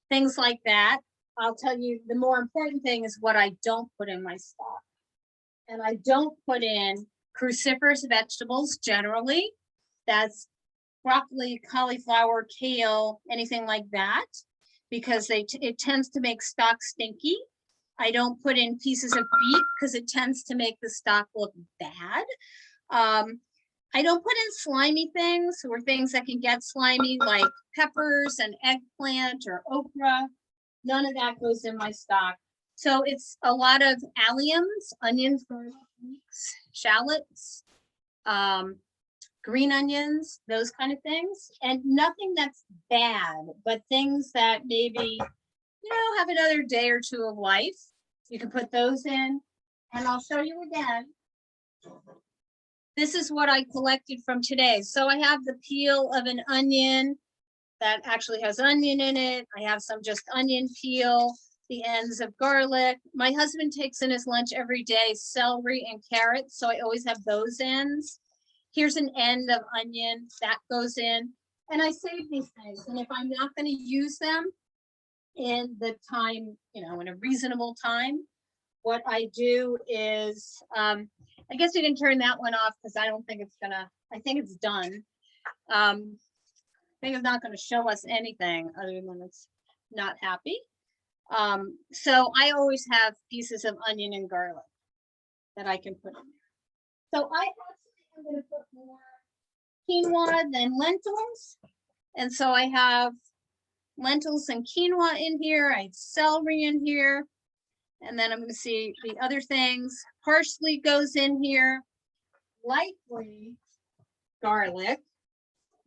things like that. I'll tell you, the more important thing is what I don't put in my stock. And I don't put in cruciferous vegetables generally. That's broccoli, cauliflower, kale, anything like that, because it tends to make stock stinky. I don't put in pieces of beet because it tends to make the stock look bad. I don't put in slimy things, or things that can get slimy, like peppers and eggplant or okra. None of that goes in my stock. So it's a lot of alliums, onions, garlic, leeks, shallots, green onions, those kind of things, and nothing that's bad, but things that maybe, have another day or two of life. You can put those in, and I'll show you again. This is what I collected from today. So I have the peel of an onion that actually has onion in it. I have some just onion peel, the ends of garlic. My husband takes in his lunch every day celery and carrots, so I always have those ends. Here's an end of onion that goes in, and I save these things. And if I'm not going to use them in the time, in a reasonable time, what I do is, I guess you can turn that one off because I don't think it's gonna, I think it's done. I think it's not going to show us anything other than it's not happy. So I always have pieces of onion and garlic that I can put in there. So I actually am going to put more quinoa than lentils. And so I have lentils and quinoa in here. I have celery in here. And then I'm going to see the other things. Parsley goes in here. Likely garlic,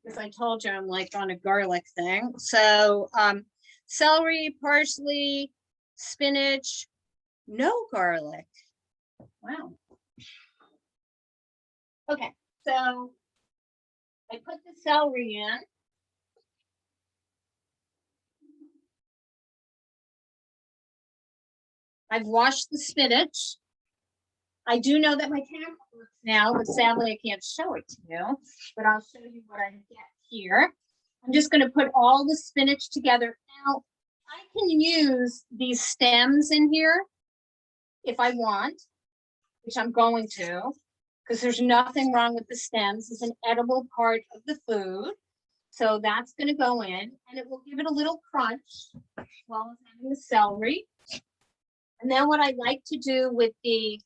because I told you I'm like on a garlic thing. So celery, parsley, spinach, no garlic. Wow. Okay, so I put the celery in. I've washed the spinach. I do know that my camera works now, but sadly I can't show it to you, but I'll show you what I get here. I'm just going to put all the spinach together. Now, I can use these stems in here if I want, which I'm going to, because there's nothing wrong with the stems. It's an edible part of the food. So that's going to go in, and it will give it a little crunch while I'm having the celery. And then what I like to do with the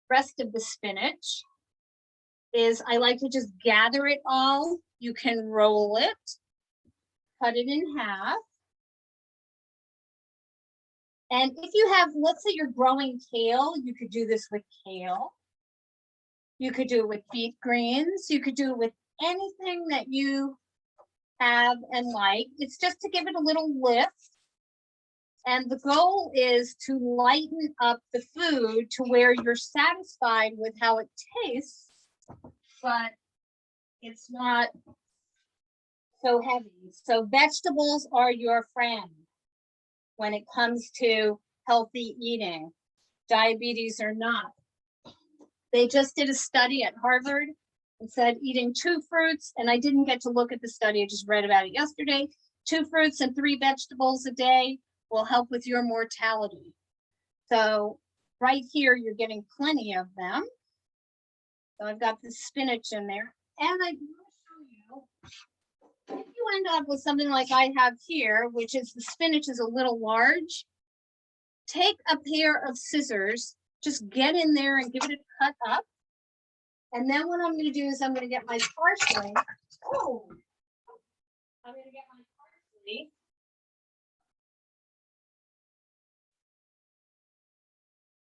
rest of the spinach is I like to just gather it all. You can roll it, cut it in half. And if you have, let's say you're growing kale, you could do this with kale. You could do it with beet greens. You could do it with anything that you have and like. It's just to give it a little lift. And the goal is to lighten up the food to where you're satisfied with how it tastes, but it's not so heavy. So vegetables are your friend when it comes to healthy eating, diabetes or not. They just did a study at Harvard and said eating 2 fruits, and I didn't get to look at the study, I just read about it yesterday. 2 fruits and 3 vegetables a day will help with your mortality. So right here, you're getting plenty of them. So I've got the spinach in there. And I want to show you, if you end up with something like I have here, which is the spinach is a little large, take a pair of scissors, just get in there and give it a cut up. And then what I'm going to do is I'm going to get my parsley. Oh, I'm going to get my parsley.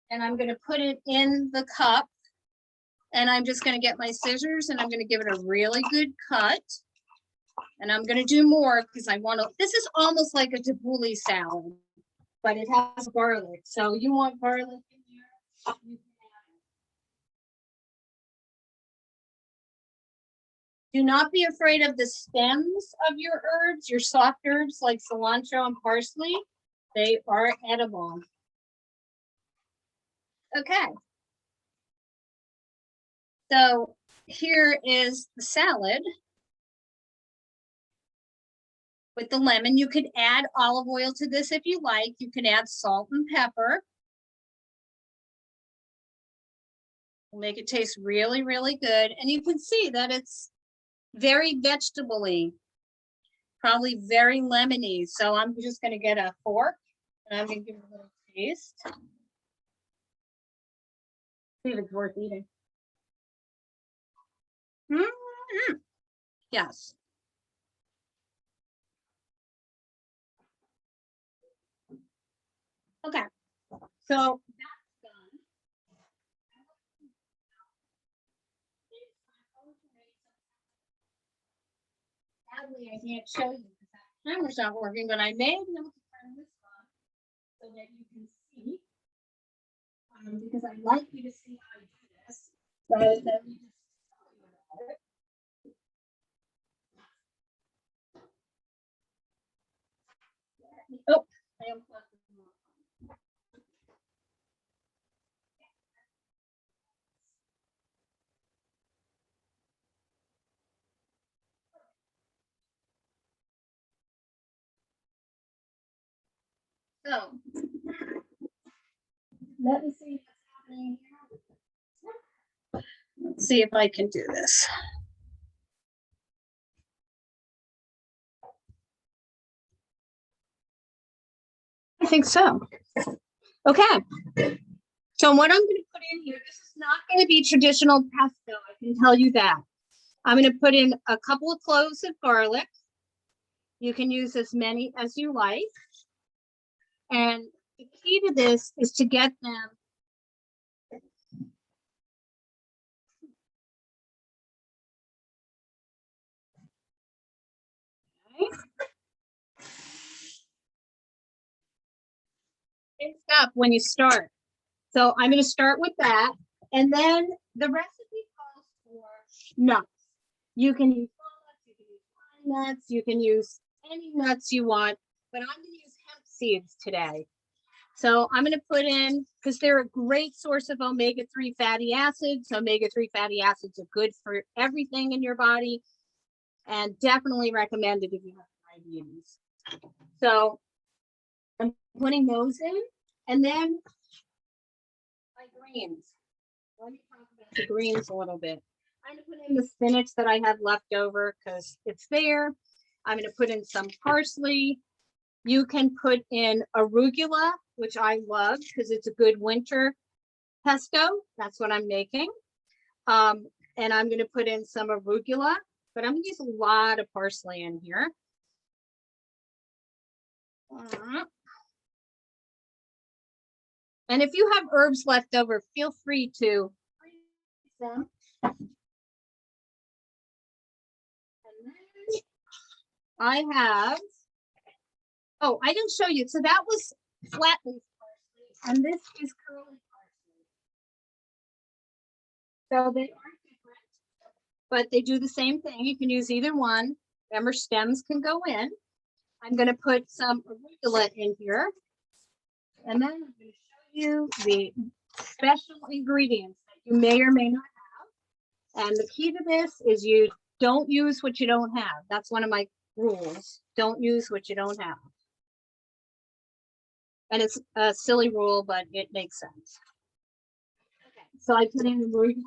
And I'm going to put it in the cup. And I'm just going to get my scissors and I'm going to give it a really good cut. And I'm going to do more because I want to, this is almost like a tabbouleh salad, but it has garlic. So you want garlic in here? You can add it. Do not be afraid of the stems of your herbs, your soft herbs like cilantro and parsley. They are edible. Okay. So here is the salad with the lemon. You could add olive oil to this if you like. You can add salt and pepper. It'll make it taste really, really good. And you can see that it's very vegetable-y, probably very lemony. So I'm just going to get a fork and I'm going to give it a little taste. See if it's worth eating. Mm-hmm. Yes. Okay. So that's done. Sadly, I can't show you because that camera's not working, but I may be able to turn this on so that you can see. Because I'd like you to see how I do this rather than me just tell you about it. Oh, I unplugged the remote. So let me see what's happening here. Let's see if I can do this. I think so. Okay. So what I'm going to put in here, this is not going to be traditional pesto, I can tell you that. I'm going to put in a couple of cloves of garlic. You can use as many as you like. And the key to this is to get them mixed up when you start. So I'm going to start with that. And then the recipe calls for nuts. You can use walnuts, you can use pine nuts, you can use any nuts you want, but I'm going to use hemp seeds today. So I'm going to put in, because they're a great source of omega-3 fatty acids. Omega-3 fatty acids are good for everything in your body and definitely recommended if you have diabetes. So I'm putting those in, and then my greens. Let me talk about the greens a little bit. I'm going to put in the spinach that I have left over because it's there. I'm going to put in some parsley. You can put in arugula, which I love because it's a good winter pesto. That's what I'm making. And I'm going to put in some arugula, but I'm going to use a lot of parsley in here. And if you have herbs left over, feel free to freeze them. I have, oh, I didn't show you. So that was flat leaf parsley, and this is curly parsley. So they are different, but they do the same thing. You can use either one. Remember, stems can go in. I'm going to put some arugula in here, and then I'm going to show you the special ingredients that you may or may not have. And the key to this is you don't use what you don't have. That's one of my rules. Don't use what you don't have. And it's a silly rule, but it makes sense. Okay, so I put in arugula.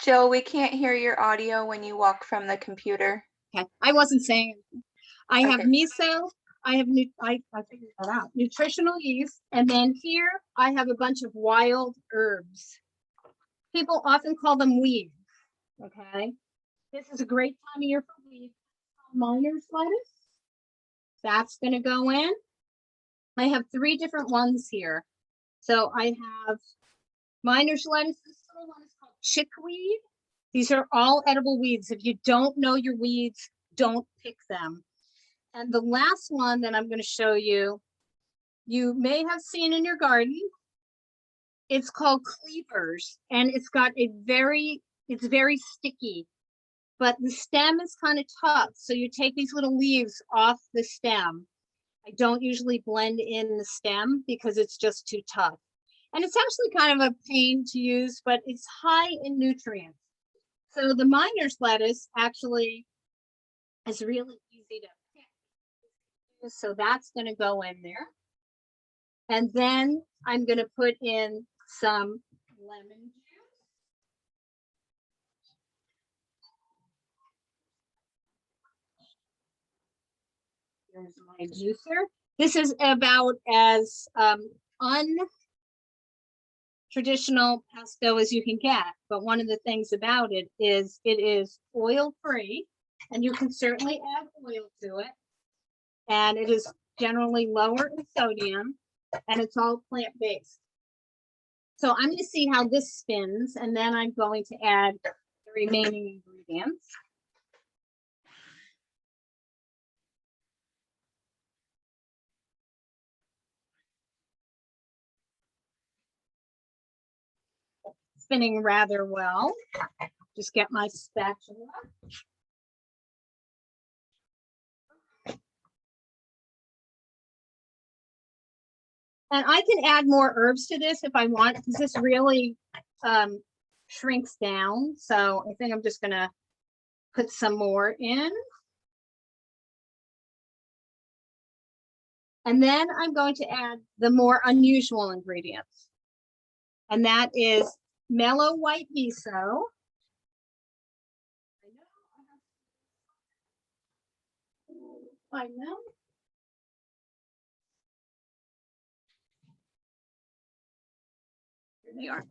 Jill, we can't hear your audio when you walk from the computer. Okay, I wasn't saying anything. I have Okay. miso. I figured that out. Nutritional yeast, and then here I have a bunch of wild herbs. People often call them weeds. Okay, this is a great time of year for weeds. Miner's lettuce. That's going to go in. I have 3 different ones here. So I have miner's lettuce. This little one is called chickweed. These are all edible weeds. If you don't know your weeds, don't pick them. And the last one that I'm going to show you, you may have seen in your garden. It's called Cleavers, and it's very sticky, but the stem is kind of tough. So you take these little leaves off the stem. I don't usually blend in the stem because it's just too tough. And it's actually kind of a pain to use, but it's high in nutrients. So the miner's lettuce actually is really easy to pick. So that's going to go in there. And then I'm going to put in some lemon juice. Here's my juicer. This is about as untraditional pesto as you can get. But one of the things about it is oil-free, and you can certainly add oil to it. And it is generally lower in sodium, and it's all plant-based. So I'm going to see how this spins, and then I'm going to add the remaining ingredients. Spinning rather well. Just get my spatula. And I can add more herbs to this if I want, because this really shrinks down. So I think I'm just going to put some more in. And then I'm going to add the more unusual ingredients. And that is mellow white miso. I know. Here they are.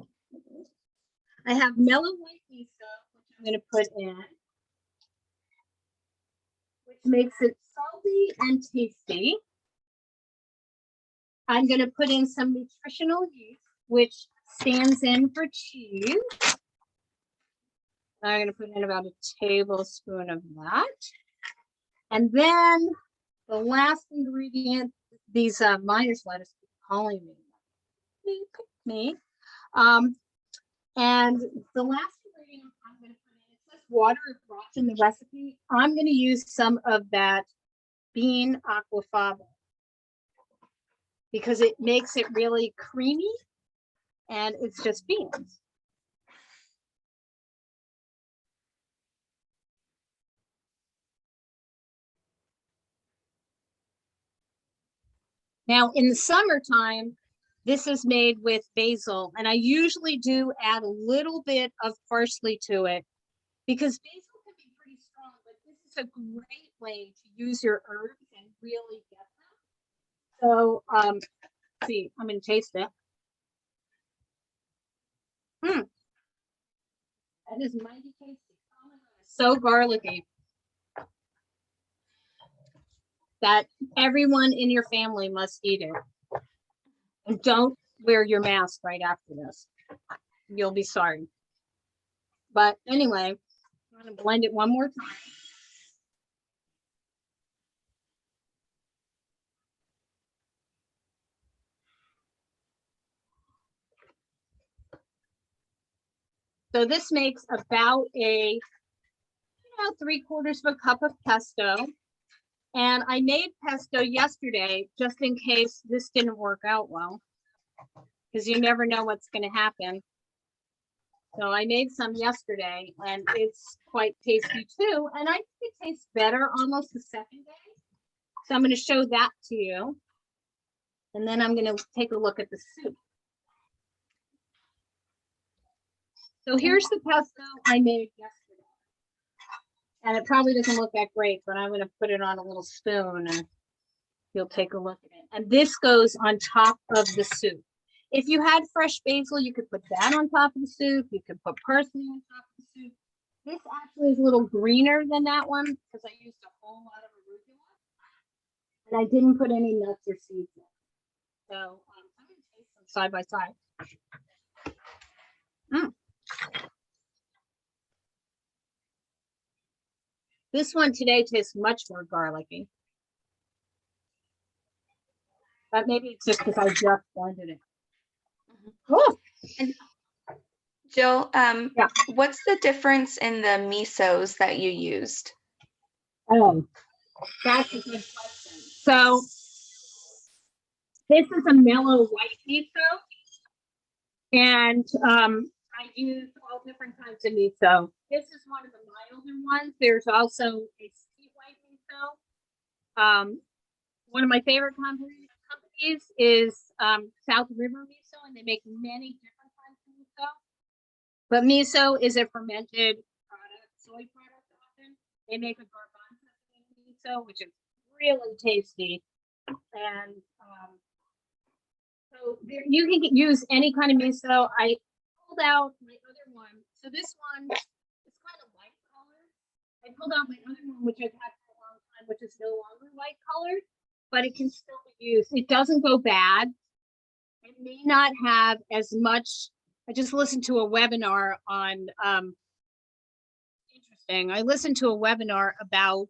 I have mellow white miso, which I'm going to put in, which makes it salty and tasty. I'm going to put in some nutritional yeast, which stands in for cheese. I'm going to put in about a tablespoon of that. And then the last ingredient, these miner's lettuce keep calling me. Pick me. And the last ingredient I'm going to put in, it says water is broth in the recipe. I'm going to use some of that bean aquafaba because it makes it really creamy and it's just beans. Now in the summertime, this is made with basil, and I usually do add a little bit of parsley to it because basil can be pretty strong, but this is a great way to use your herbs and really get them. So, see, I'm gonna taste it. That is mighty tasty. Oh my God, so garlicky. That everyone in your family must eat it. And don't wear your mask right after this. You'll be sorry. But anyway, I'm going to blend it one more time. So this makes about a 3/4 of a cup of pesto. And I made pesto yesterday just in case this didn't work out well, because you never know what's going to happen. So I made some yesterday and it's quite tasty too. And I think it tastes better almost the second day. So I'm going to show that to you. And then I'm going to take a look at the soup. So here's the pesto I made yesterday. And it probably doesn't look that great, but I'm going to put it on a little spoon and you'll take a look at it. And this goes on top of the soup. If you had fresh basil, you could put that on top of the soup. You could put parsley on top of the soup. This actually is a little greener than that one because I used a whole lot of arugula. And I didn't put any nuts or seeds in. So I'm going to taste them side by side. This one today tastes much more garlicky. But maybe it's just because I just blended it. Oh. And Jill, Yeah. What's the difference in the misos that you used? Oh, that's a good question. So this is a mellow white miso, and I use all different kinds of miso. This is one of the milder ones. There's also a sweet white miso. One of my favorite companies is South River Miso, and they make many different kinds of miso. But miso is a fermented product, soy product often. They make a garbanzo miso, which is really tasty. And so there, you can use any kind of miso. I pulled out my other one. So this one is kind of light colored. I pulled out my other one, which I've had for a long time, which is no longer light colored, but it can still be used. It doesn't go bad. It may not have as much. I just listened to a webinar on, interesting. I listened to a webinar about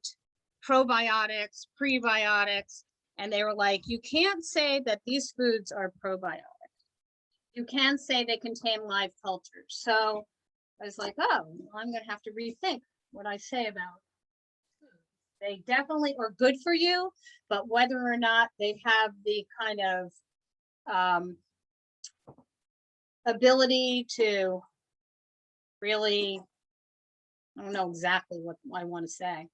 probiotics, prebiotics, and they were like, you can't say that these foods are probiotics. You can say they contain live cultures. So I was like, oh, I'm going to have to rethink what I say about food. They definitely are good for you, but whether or not they have the kind of ability to really, I don't know exactly what I want to say,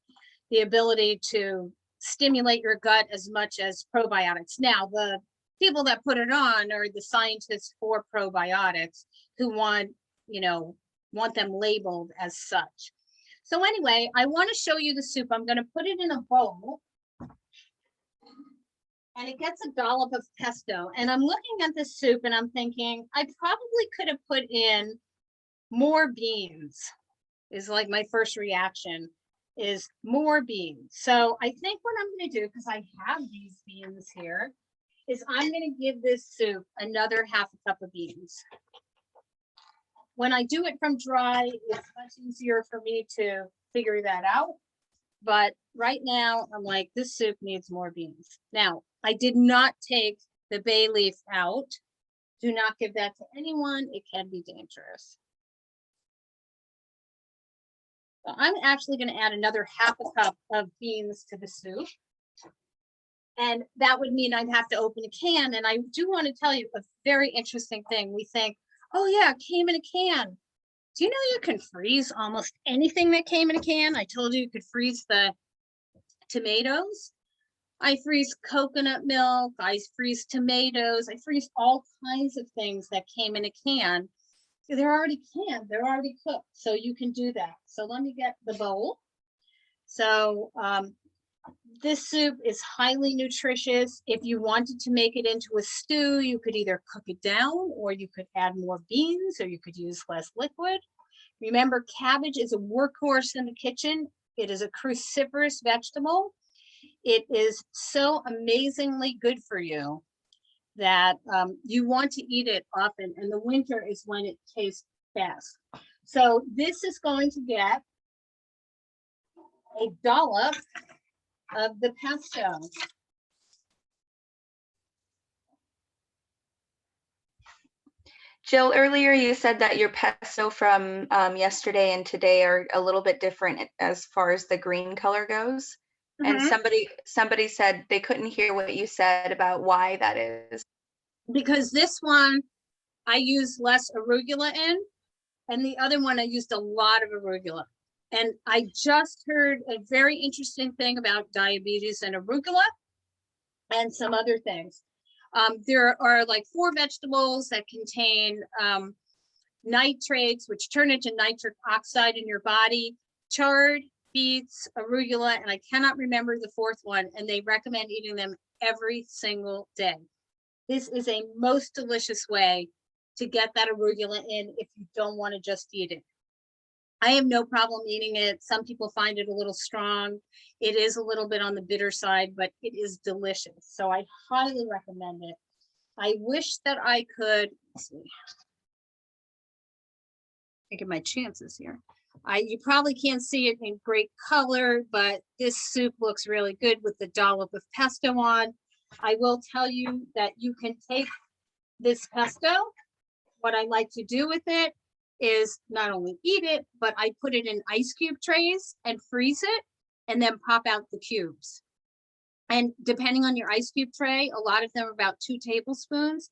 the ability to stimulate your gut as much as probiotics. Now, the people that put it on are the scientists for probiotics who want them labeled as such. So anyway, I want to show you the soup. I'm going to put it in a bowl. And it gets a dollop of pesto. And I'm looking at this soup and I'm thinking, I probably could have put in more beans, is like my first reaction, is more beans. So I think what I'm going to do, because I have these beans here, is I'm going to give this soup another half a cup of beans. When I do it from dry, it's much easier for me to figure that out. But right now, I'm like, this soup needs more beans. Now, I did not take the bay leaf out. Do not give that to anyone. It can be dangerous. So I'm actually going to add another half a cup of beans to the soup. And that would mean I'd have to open a can. And I do want to tell you a very interesting thing. We think, oh yeah, it came in a can. Do you know you can freeze almost anything that came in a can? I told you could freeze the tomatoes. I freeze coconut milk. I freeze tomatoes. I freeze all kinds of things that came in a can. They're already canned. They're already cooked. So you can do that. So let me get the bowl. So this soup is highly nutritious. If you wanted to make it into a stew, you could either cook it down, or you could add more beans, or you could use less liquid. Remember, cabbage is a workhorse in the kitchen. It is a cruciferous vegetable. It is so amazingly good for you that you want to eat it often. And the winter is when it tastes best. So this is going to get a dollop of the pesto. Jill, earlier you said that your pesto from yesterday and today are a little bit different as far as the green color goes. And somebody said they couldn't hear what you said about why that is. Because this one I used less arugula in, and the other one I used a lot of arugula. And I just heard a very interesting thing about diabetes and arugula and some other things. There are like 4 vegetables that contain nitrates, which turn into nitric oxide in your body: chard, beets, arugula, and I cannot remember the 4th one. And they recommend eating them every single day. This is a most delicious way to get that arugula in if you don't want to just eat it. I have no problem eating it. Some people find it a little strong. It is a little bit on the bitter side, but it is delicious. So I highly recommend it. I wish that I could, let's see, think of my chances here. You probably can't see it in great color, but this soup looks really good with the dollop of pesto on. I will tell you that you can take this pesto. What I like to do with it is not only eat it, but I put it in ice cube trays and freeze it, and then pop out the cubes. And depending on your ice cube tray, a lot of them are about 2 tablespoons.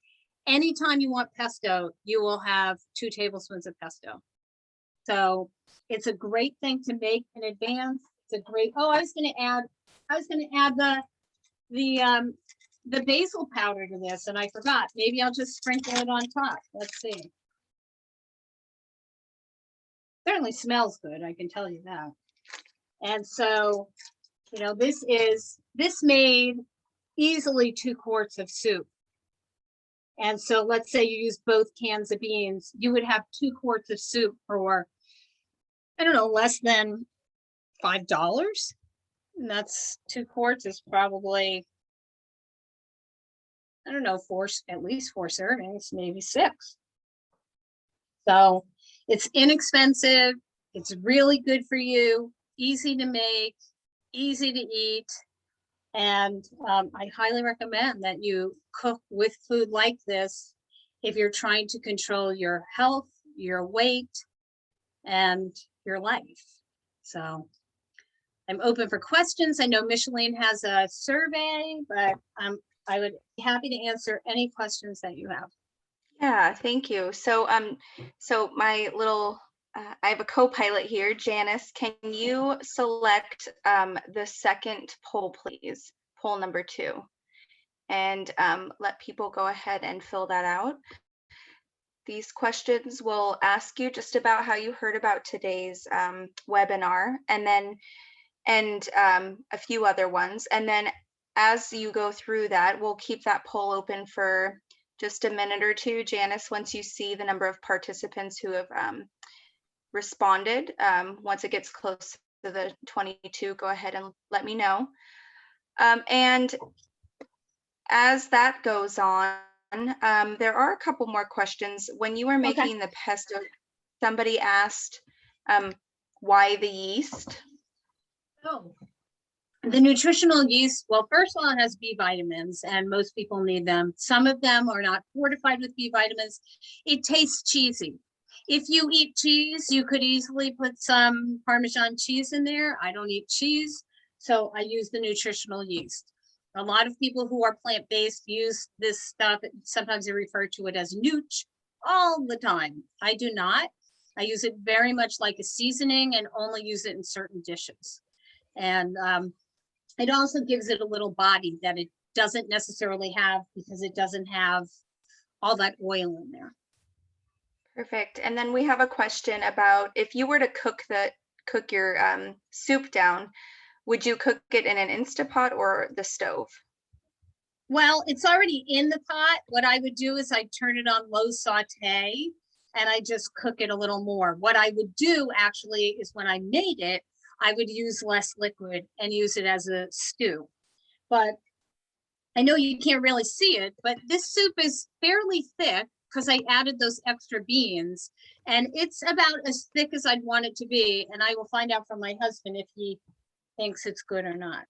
Anytime you want pesto, you will have 2 tablespoons of pesto. So it's a great thing to make in advance. It's a great, oh, I was going to add the basil powder to this, and I forgot. Maybe I'll just sprinkle it on top. Let's see. Certainly smells good, I can tell you that. And so, you know, this made easily 2 quarts of soup. And so let's say you use both cans of beans, you would have 2 quarts of soup for, I don't know, less than $5. And that's 2 quarts is probably, I don't know, at least 4 servings, maybe 6. So it's inexpensive. It's really good for you, easy to make, easy to eat. And I highly recommend that you cook with food like this if you're trying to control your health, your weight, and your life. So I'm open for questions. I know Micheline has a survey, but I would be happy to answer any questions that you have. Yeah, thank you. So so my little I have a co-pilot here, Janice. Can you select the second poll, please? Poll number 2, and let people go ahead and fill that out. These questions will ask you just about how you heard about today's webinar, and then a few other ones. And then as you go through that, we'll keep that poll open for just a minute or 2. Janice, once you see the number of participants who have responded, once it gets close to the 22, go ahead and let me know. And as that goes on, there are a couple more questions. When you were making the pesto, somebody asked why the yeast? Oh, the nutritional yeast, well, first of all, it has B vitamins, and most people need them. Some of them are not fortified with B vitamins. It tastes cheesy. If you eat cheese, you could easily put some Parmesan cheese in there. I don't eat cheese, so I use the nutritional yeast. A lot of people who are plant-based use this stuff. Sometimes they refer to it as nooch all the time. I do not. I use it very much like a seasoning and only use it in certain dishes. And it also gives it a little body that it doesn't necessarily have because it doesn't have all that oil in there. Perfect. And then we have a question about if you were to cook your soup down, would you cook it in an Instapot or the stove? Well, it's already in the pot. What I would do is I'd turn it on low saute and I just cook it a little more. What I would do actually is when I made it, I would use less liquid and use it as a stew. But I know you can't really see it, but this soup is fairly thick because I added those extra beans, and it's about as thick as I'd want it to be. And I will find out from my husband if he thinks it's good or not.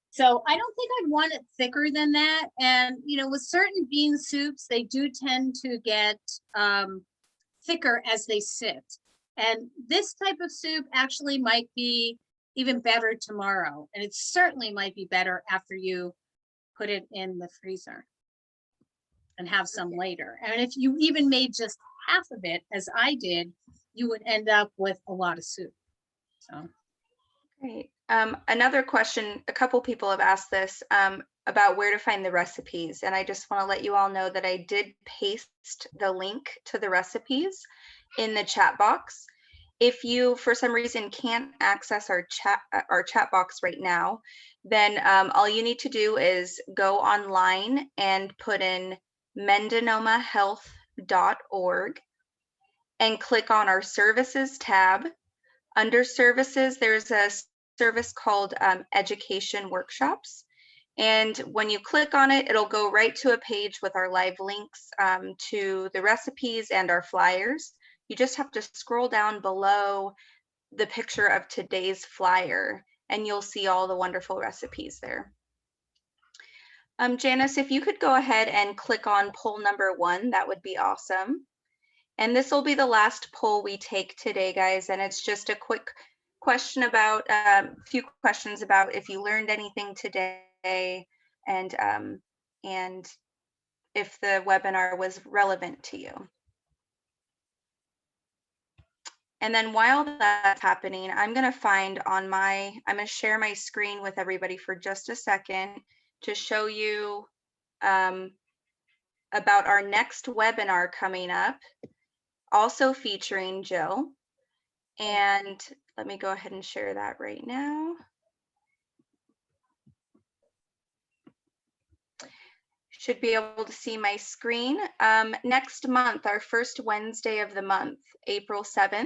So I don't think I'd want it thicker than that. And, you know, with certain bean soups, they do tend to get thicker as they sit. And this type of soup actually might be even better tomorrow. And it certainly might be better after you put it in the freezer and have some later. And if you even made just half of it, as I did, you would end up with a lot of soup. So. Great. Another question, a couple people have asked this about where to find the recipes. And I just want to let you all know that I did paste the link to the recipes in the chat box. If you, for some reason, can't access our chat box right now, then all you need to do is go online and put in mendanomahealth.org and click on our services tab. Under services, there's a service called Education Workshops. And when you click on it, it'll go right to a page with our live links to the recipes and our flyers. You just have to scroll down below the picture of today's flyer, and you'll see all the wonderful recipes there. Janice, if you could go ahead and click on poll number 1, that would be awesome. And this will be the last poll we take today, guys. And it's just a quick question about a few questions about if you learned anything today and if the webinar was relevant to you. And then while that's happening, I'm going to share my screen with everybody for just a second to show you about our next webinar coming up, also featuring Jill. And let me go ahead and share that right now. Should be able to see my screen. Next month, our first Wednesday of the month, April 7th,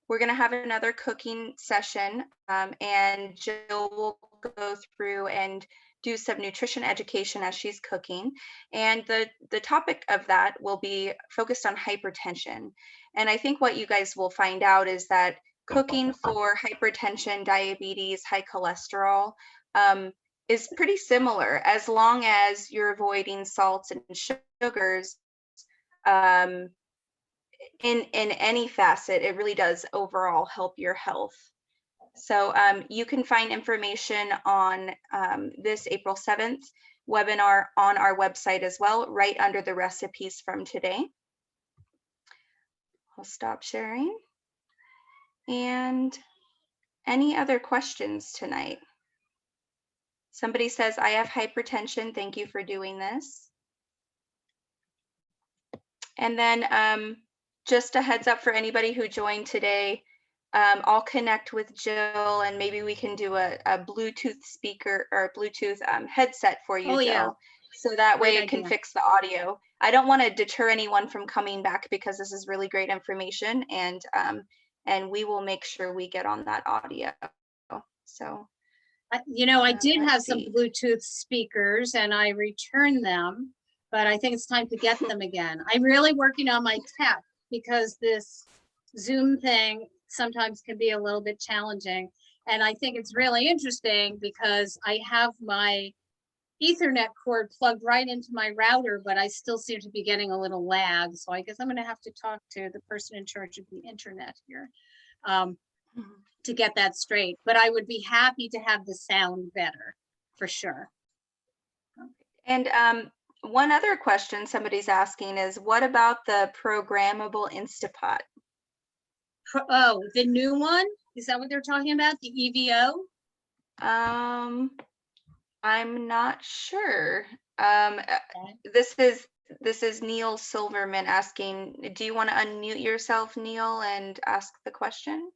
we're going to have another cooking session, and Jill will go through and do some nutrition education as she's cooking. And the topic of that will be focused on hypertension. And I think what you guys will find out is that cooking for hypertension, diabetes, high cholesterol is pretty similar as long as you're avoiding salts and sugars. In any facet, it really does overall help your health. So you can find information on this April 7th webinar on our website as well, right under the recipes from today. I'll stop sharing. And any other questions tonight? Somebody says, I have hypertension. Thank you for doing this. And then just a heads up for anybody who joined today, I'll connect with Jill and maybe we can do a Bluetooth speaker or Bluetooth headset for you, Jill. Yeah. So that way it can fix the audio. I don't want to deter anyone from coming back because this is really great information, and we will make sure we get on that audio. So, you know, I did have some Bluetooth speakers and I returned them, but I think it's time to get them again. I'm really working on my tech because this Zoom thing sometimes can be a little bit challenging. And I think it's really interesting because I have my Ethernet cord plugged right into my router, but I still seem to be getting a little lag. So I guess I'm going to have to talk to the person in charge of the internet here to get that straight. But I would be happy to have the sound better for sure. And one other question somebody's asking is, what about the programmable Instapot? Oh, the new one? Is that what they're talking about? The EVO? I'm not sure. This is Neil Silverman asking, do you want to unmute yourself, Neil, and ask the question?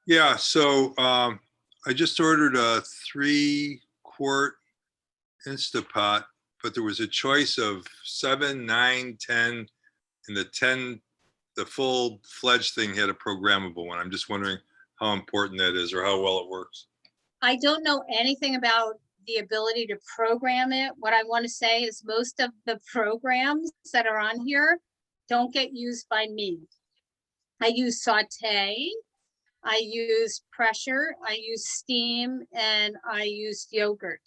Yeah, so I just ordered a 3-quart Instapot, but there was a choice of 7, 9, 10, and the 10, the full-fledged thing had a programmable one. I'm just wondering how important that is or how well it works. I don't know anything about the ability to program it. What I want to say is most of the programs that are on here don't get used by me. I use saute, I use pressure, I use steam, and I use yogurt.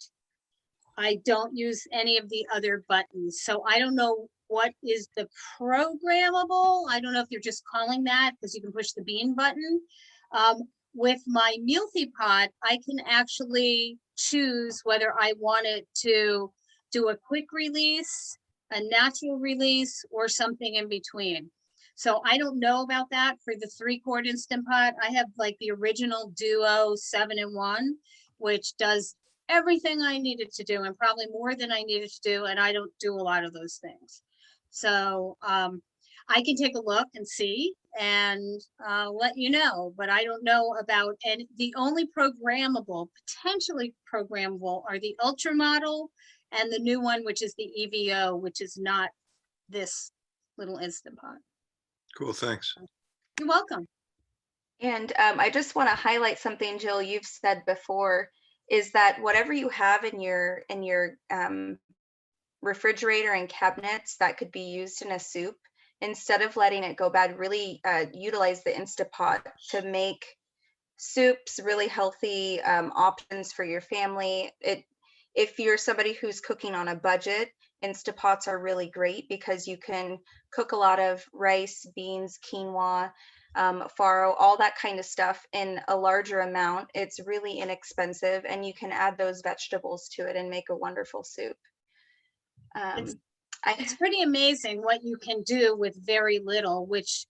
I don't use any of the other buttons. So I don't know what is the programmable. I don't know if you're just calling that because you can push the bean button. With my Multi Pot, I can actually choose whether I want it to do a quick release, a natural release, or something in between. So I don't know about that for the 3-quart Instant Pot. I have like the original Duo 7-in-1, which does everything I needed to do and probably more than I needed to do. And I don't do a lot of those things. So I can take a look and see and let you know, but I don't know about, and the only programmable, potentially programmable, are the Ultra model and the new one, which is the EVO, which is not this little Instant Pot. Cool, thanks. You're welcome. And I just want to highlight something, Jill, you've said before, is that whatever you have in your refrigerator and cabinets that could be used in a soup, instead of letting it go bad, really utilize the Instapot to make soups, really healthy options for your family. If you're somebody who's cooking on a budget, Instapots are really great because you can cook a lot of rice, beans, quinoa, farro, all that kind of stuff in a larger amount. It's really inexpensive, and you can add those vegetables to it and make a wonderful soup. It's pretty amazing what you can do with very little, which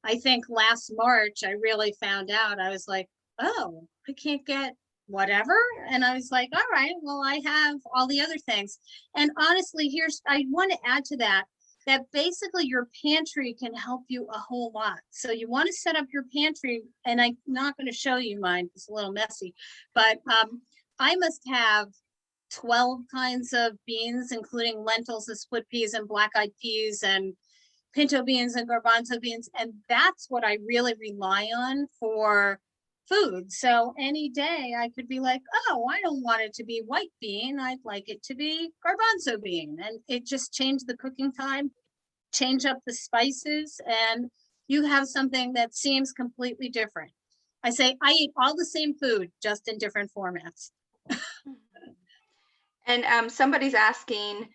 I think last March I really found out. I was like, oh, I can't get whatever. And I was like, all right, well, I have all the other things. And honestly, I want to add to that basically your pantry can help you a whole lot. So you want to set up your pantry, and I'm not going to show you mine. It's a little messy, but I must have 12 kinds of beans, including lentils and split peas and black-eyed peas and pinto beans and garbanzo beans. And that's what I really rely on for food. So any day I could be like, oh, I don't want it to be white bean. I'd like it to be garbanzo bean. And it just changed the cooking time, change up the spices, and you have something that seems completely different. I say I eat all the same food, just in different formats. And somebody's asking,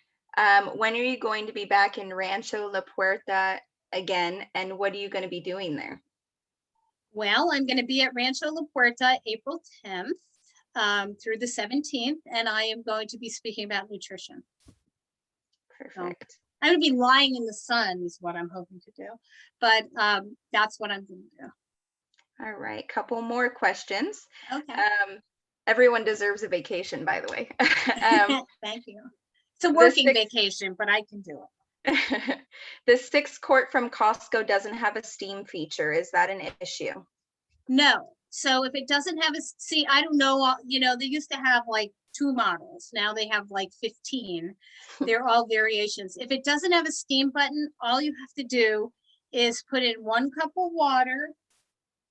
when are you going to be back in Rancho La Puerta again, and what are you going to be doing there? Well, I'm going to be at Rancho La Puerta April 10th through the 17th, and I am going to be speaking about nutrition. Perfect. So I'm going to be lying in the sun is what I'm hoping to do, but that's what I'm going to do. All right, couple more questions. Okay. Everyone deserves a vacation, by the way. Thank you. It's a working vacation, but I can do it. The 6-quart from Costco doesn't have a steam feature. Is that an issue? No. So if it doesn't have I don't know, they used to have like 2 models. Now they have like 15. They're all variations. If it doesn't have a steam button, all you have to do is put in 1 cup of water,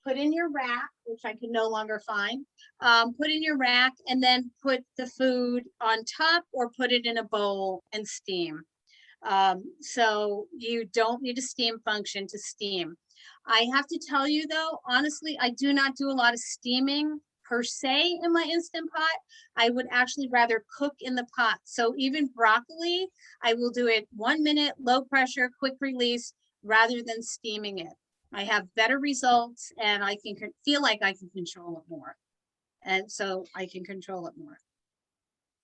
put in your rack, which I can no longer find, put in your rack, and then put the food on top or put it in a bowl and steam. So you don't need a steam function to steam. I have to tell you though, honestly, I do not do a lot of steaming per se in my Instant Pot. I would actually rather cook in the pot. So even broccoli, I will do it 1 minute, low pressure, quick release, rather than steaming it. I have better results and I can feel like I can control it more. And so I can control it more.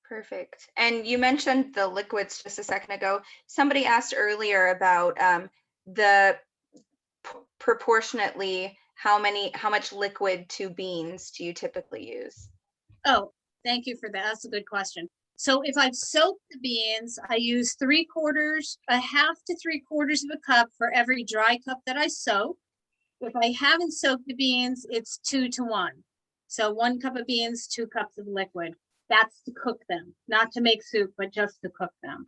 Perfect. And you mentioned the liquids just a second ago. Somebody asked earlier about the proportionately how much liquid to beans do you typically use? Oh, thank you for that. That's a good question. So if I've soaked the beans, I use 3/4, a half to 3/4 of a cup for every dry cup that I soak. If I haven't soaked the beans, it's 2 to 1. So 1 cup of beans, 2 cups of liquid. That's to cook them, not to make soup, but just to cook them.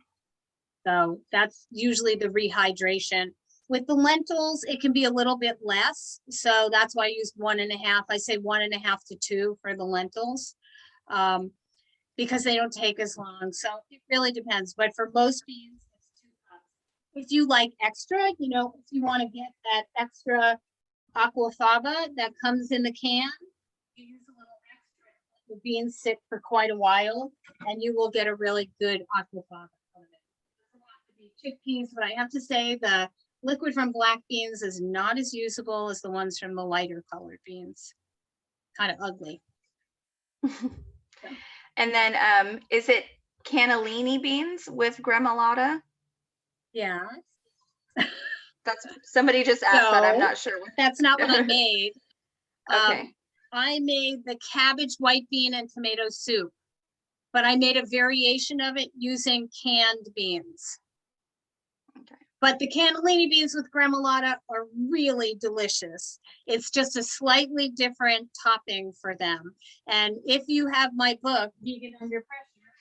So that's usually the rehydration. With the lentils, it can be a little bit less. So that's why I used 1.5. I say 1.5 to 2 for the lentils, because they don't take as long. So it really depends. But for most beans, it's 2 cups. If you like extra, you know, if you want to get that extra aquafaba that comes in the can, you use a little extra. The beans sit for quite a while, and you will get a really good aquafaba out of it. It doesn't have to be chickpeas, but I have to say the liquid from black beans is not as usable as the ones from the lighter colored beans. Kind of ugly. And then is it cannellini beans with gremolata? Yeah. That's somebody just asked that. I'm No, not sure. that's not what I made. Okay. I made the cabbage, white bean, and tomato soup, but I made a variation of it using canned beans. Okay. But the cannellini beans with gremolata are really delicious. It's just a slightly different topping for them. And if you have my book, Vegan Under Pressure,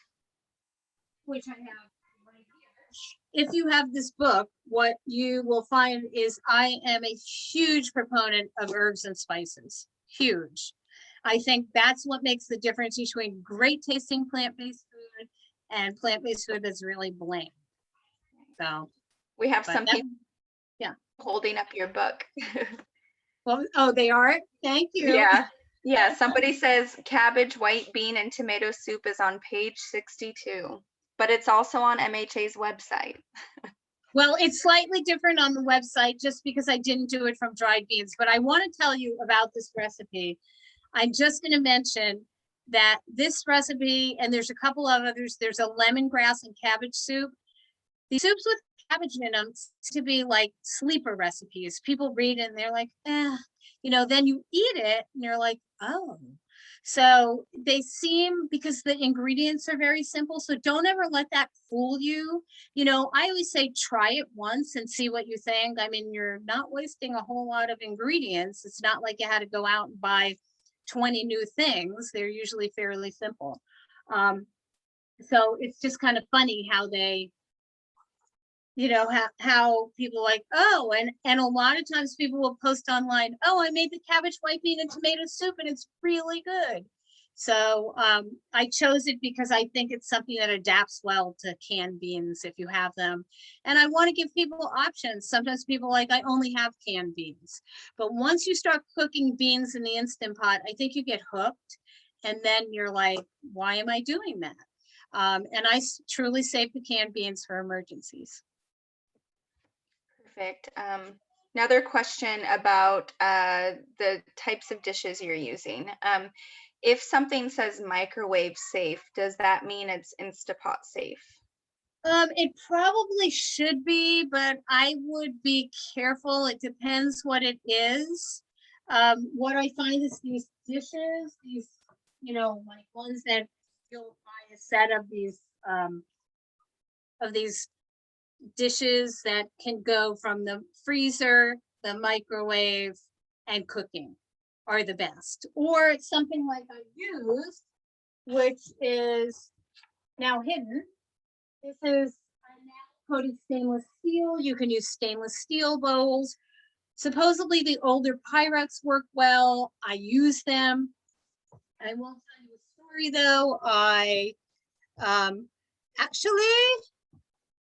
which I have right here, if you have this book, what you will find is I am a huge proponent of herbs and spices. Huge. I think that's what makes the difference between great tasting plant-based food and plant-based food that's really bland. So We have but some that- people holding up your book. well, oh, they are? Thank you. Yeah. Yeah. Somebody says cabbage, white bean, and tomato soup is on page 62, but it's also on MHA's website. Well, it's slightly different on the website just because I didn't do it from dried beans, but I want to tell you about this recipe. I'm just going to mention that this recipe, and there's a couple of others, there's a lemongrass and cabbage soup. The soups with cabbage in them to be like sleeper recipes. People read it and they're like, you know, then you eat it and you're like, oh. So they seem, because the ingredients are very simple, so don't ever let that fool you. You know, I always say try it once and see what you think. I mean, you're not wasting a whole lot of ingredients. It's not like you had to go out and buy 20 new things. They're usually fairly simple. So it's just kind of funny how they, you know, how people like, oh, and a lot of times people will post online, oh, I made the cabbage, white bean, and tomato soup, and it's really good. So I chose it because I think it's something that adapts well to canned beans if you have them. And I want to give people options. Sometimes people like, I only have canned beans. But once you start cooking beans in the Instant Pot, I think you get hooked. And then you're like, why am I doing that? And I truly save the canned beans for emergencies. Perfect. Another question about the types of dishes you're using. If something says microwave safe, does that mean it's Instapot safe? It probably should be, but I would be careful. It depends what it is. What I find is these dishes, these, you know, like ones that you'll buy a set of these dishes that can go from the freezer, the microwave, and cooking are the best. Or it's something like I used, which is now hidden. This is a now coated stainless steel. You can use stainless steel bowls. Supposedly the older Pyrex work well. I use them. I won't tell you a story though. I actually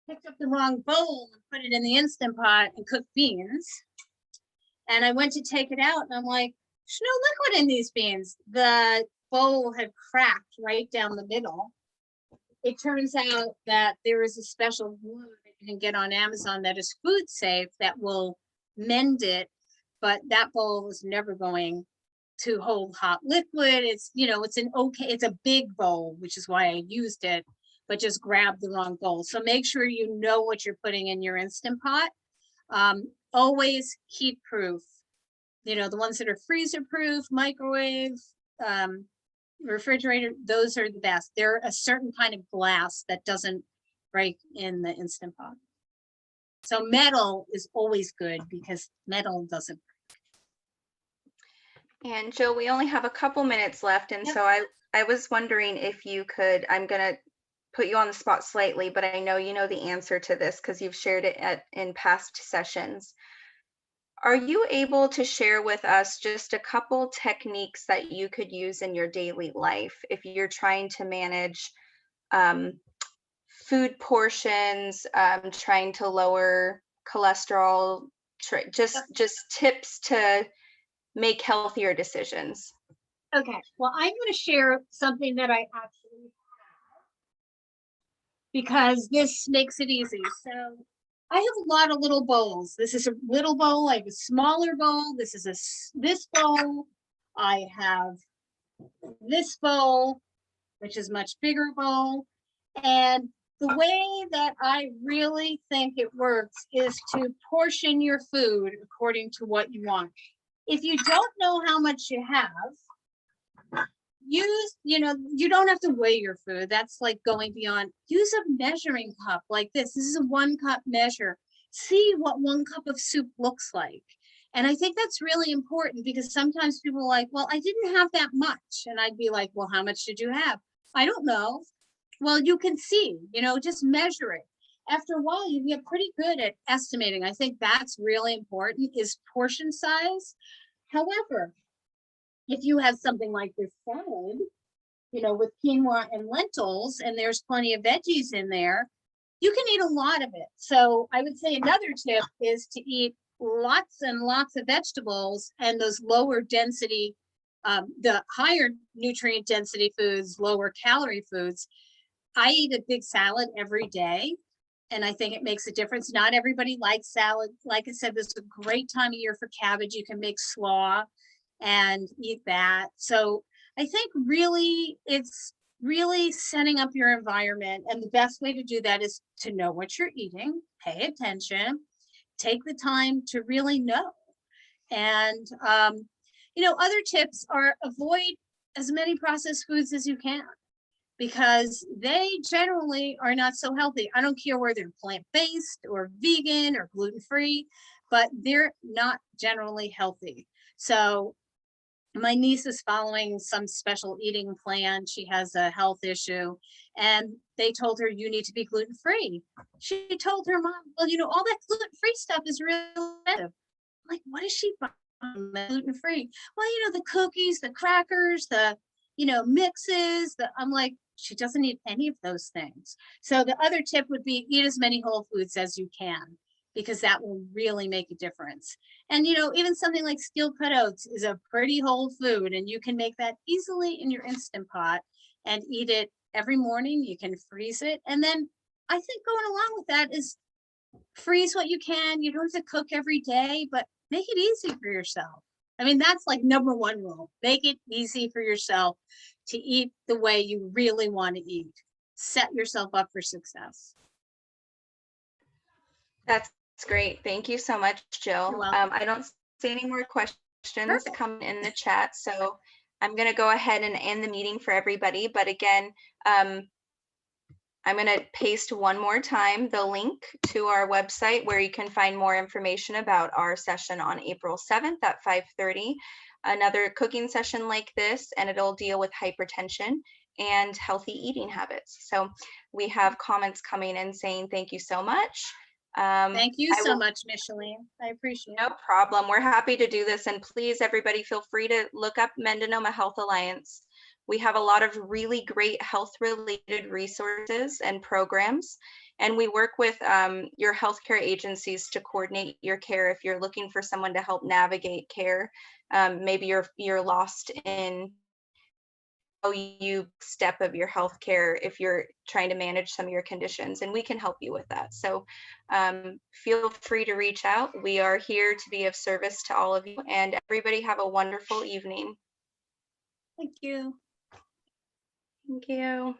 picked up the wrong bowl and put it in the Instant Pot and cooked beans. And I went to take it out and I'm like, there's no liquid in these beans. The bowl had cracked right down the middle. It turns out that there is a special glue that you can get on Amazon that is food safe that will mend it, but that bowl was never going to hold hot liquid. It's, you know, it's a big bowl, which is why I used it, but just grabbed the wrong bowl. So make sure you know what you're putting in your Instant Pot. Always heat proof. You know, the ones that are freezer proof, microwave, refrigerator, those are the best. They're a certain kind of glass that doesn't break in the Instant Pot. So metal is always good because metal doesn't. And Jill, we only have a couple minutes left. And Yep. so I was wondering if you could, I'm going to put you on the spot slightly, but I know you know the answer to this because you've shared it in past sessions. Are you able to share with us just a couple techniques that you could use in your daily life if you're trying to manage food portions, trying to lower cholesterol, just tips to make healthier decisions? Okay, well, I'm going to share something that I actually have because this makes it easy. So I have a lot of little bowls. This is a little bowl. I have a smaller bowl. This is this bowl. I have this bowl, which is much bigger bowl. And the way that I really think it works is to portion your food according to what you want. If you don't know how much you have, you don't have to weigh your food. That's like going beyond. Use a measuring cup like this. This is a 1 cup measure. See what 1 cup of soup looks like. And I think that's really important because sometimes people are like, well, I didn't have that much. And I'd be like, well, how much did you have? I don't know. Well, you can see, just measure it. After a while, you get pretty good at estimating. I think that's really important is portion size. However, if you have something like this salad, with quinoa and lentils, and there's plenty of veggies in there, you can eat a lot of it. So I would say another tip is to eat lots and lots of vegetables and those lower density, the higher nutrient density foods, lower calorie foods. I eat a big salad every day, and I think it makes a difference. Not everybody likes salad. Like I said, this is a great time of year for cabbage. You can make slaw and eat that. So I think really it's really setting up your environment. And the best way to do that is to know what you're eating, pay attention, take the time to really know. And, other tips are avoid as many processed foods as you can, because they generally are not so healthy. I don't care whether they're plant-based or vegan or gluten-free, but they're not generally healthy. So my niece is following some special eating plan. She has a health issue, and they told her, you need to be gluten-free. She told her mom, well, all that gluten-free stuff is really expensive. Like, what is she buying gluten-free? Well, the cookies, the crackers, the, mixes, I'm like, she doesn't need any of those things. So the other tip would be eat as many whole foods as you can, because that will really make a difference. And, even something like steel cut oats is a pretty whole food, and you can make that easily in your Instant Pot and eat it every morning. You can freeze it. And then I think going along with that is freeze what you can. You don't have to cook every day, but make it easy for yourself. I mean, that's like number 1 rule. Make it easy for yourself to eat the way you really want to eat. Set yourself up for success. That's great. Thank you so much, Jill. You're welcome. I don't see any more questions Perfect. coming in the chat, so I'm going to go ahead and end the meeting for everybody. But again, I'm going to paste one more time the link to our website where you can find more information about our session on April 7th at 5:30. Another cooking session like this, and it'll deal with hypertension and healthy eating habits. So we have comments coming in saying thank you so much. Thank you so much, Micheline. I appreciate it. No problem. We're happy to do this. And please, everybody, feel free to look up Mendonoma Health Alliance. We have a lot of really great health-related resources and programs, and we work with your healthcare agencies to coordinate your care if you're looking for someone to help navigate care. Maybe you're lost in how you step of your healthcare if you're trying to manage some of your conditions, and we can help you with that. So feel free to reach out. We are here to be of service to all of you, and everybody have a wonderful evening. Thank you. Thank you.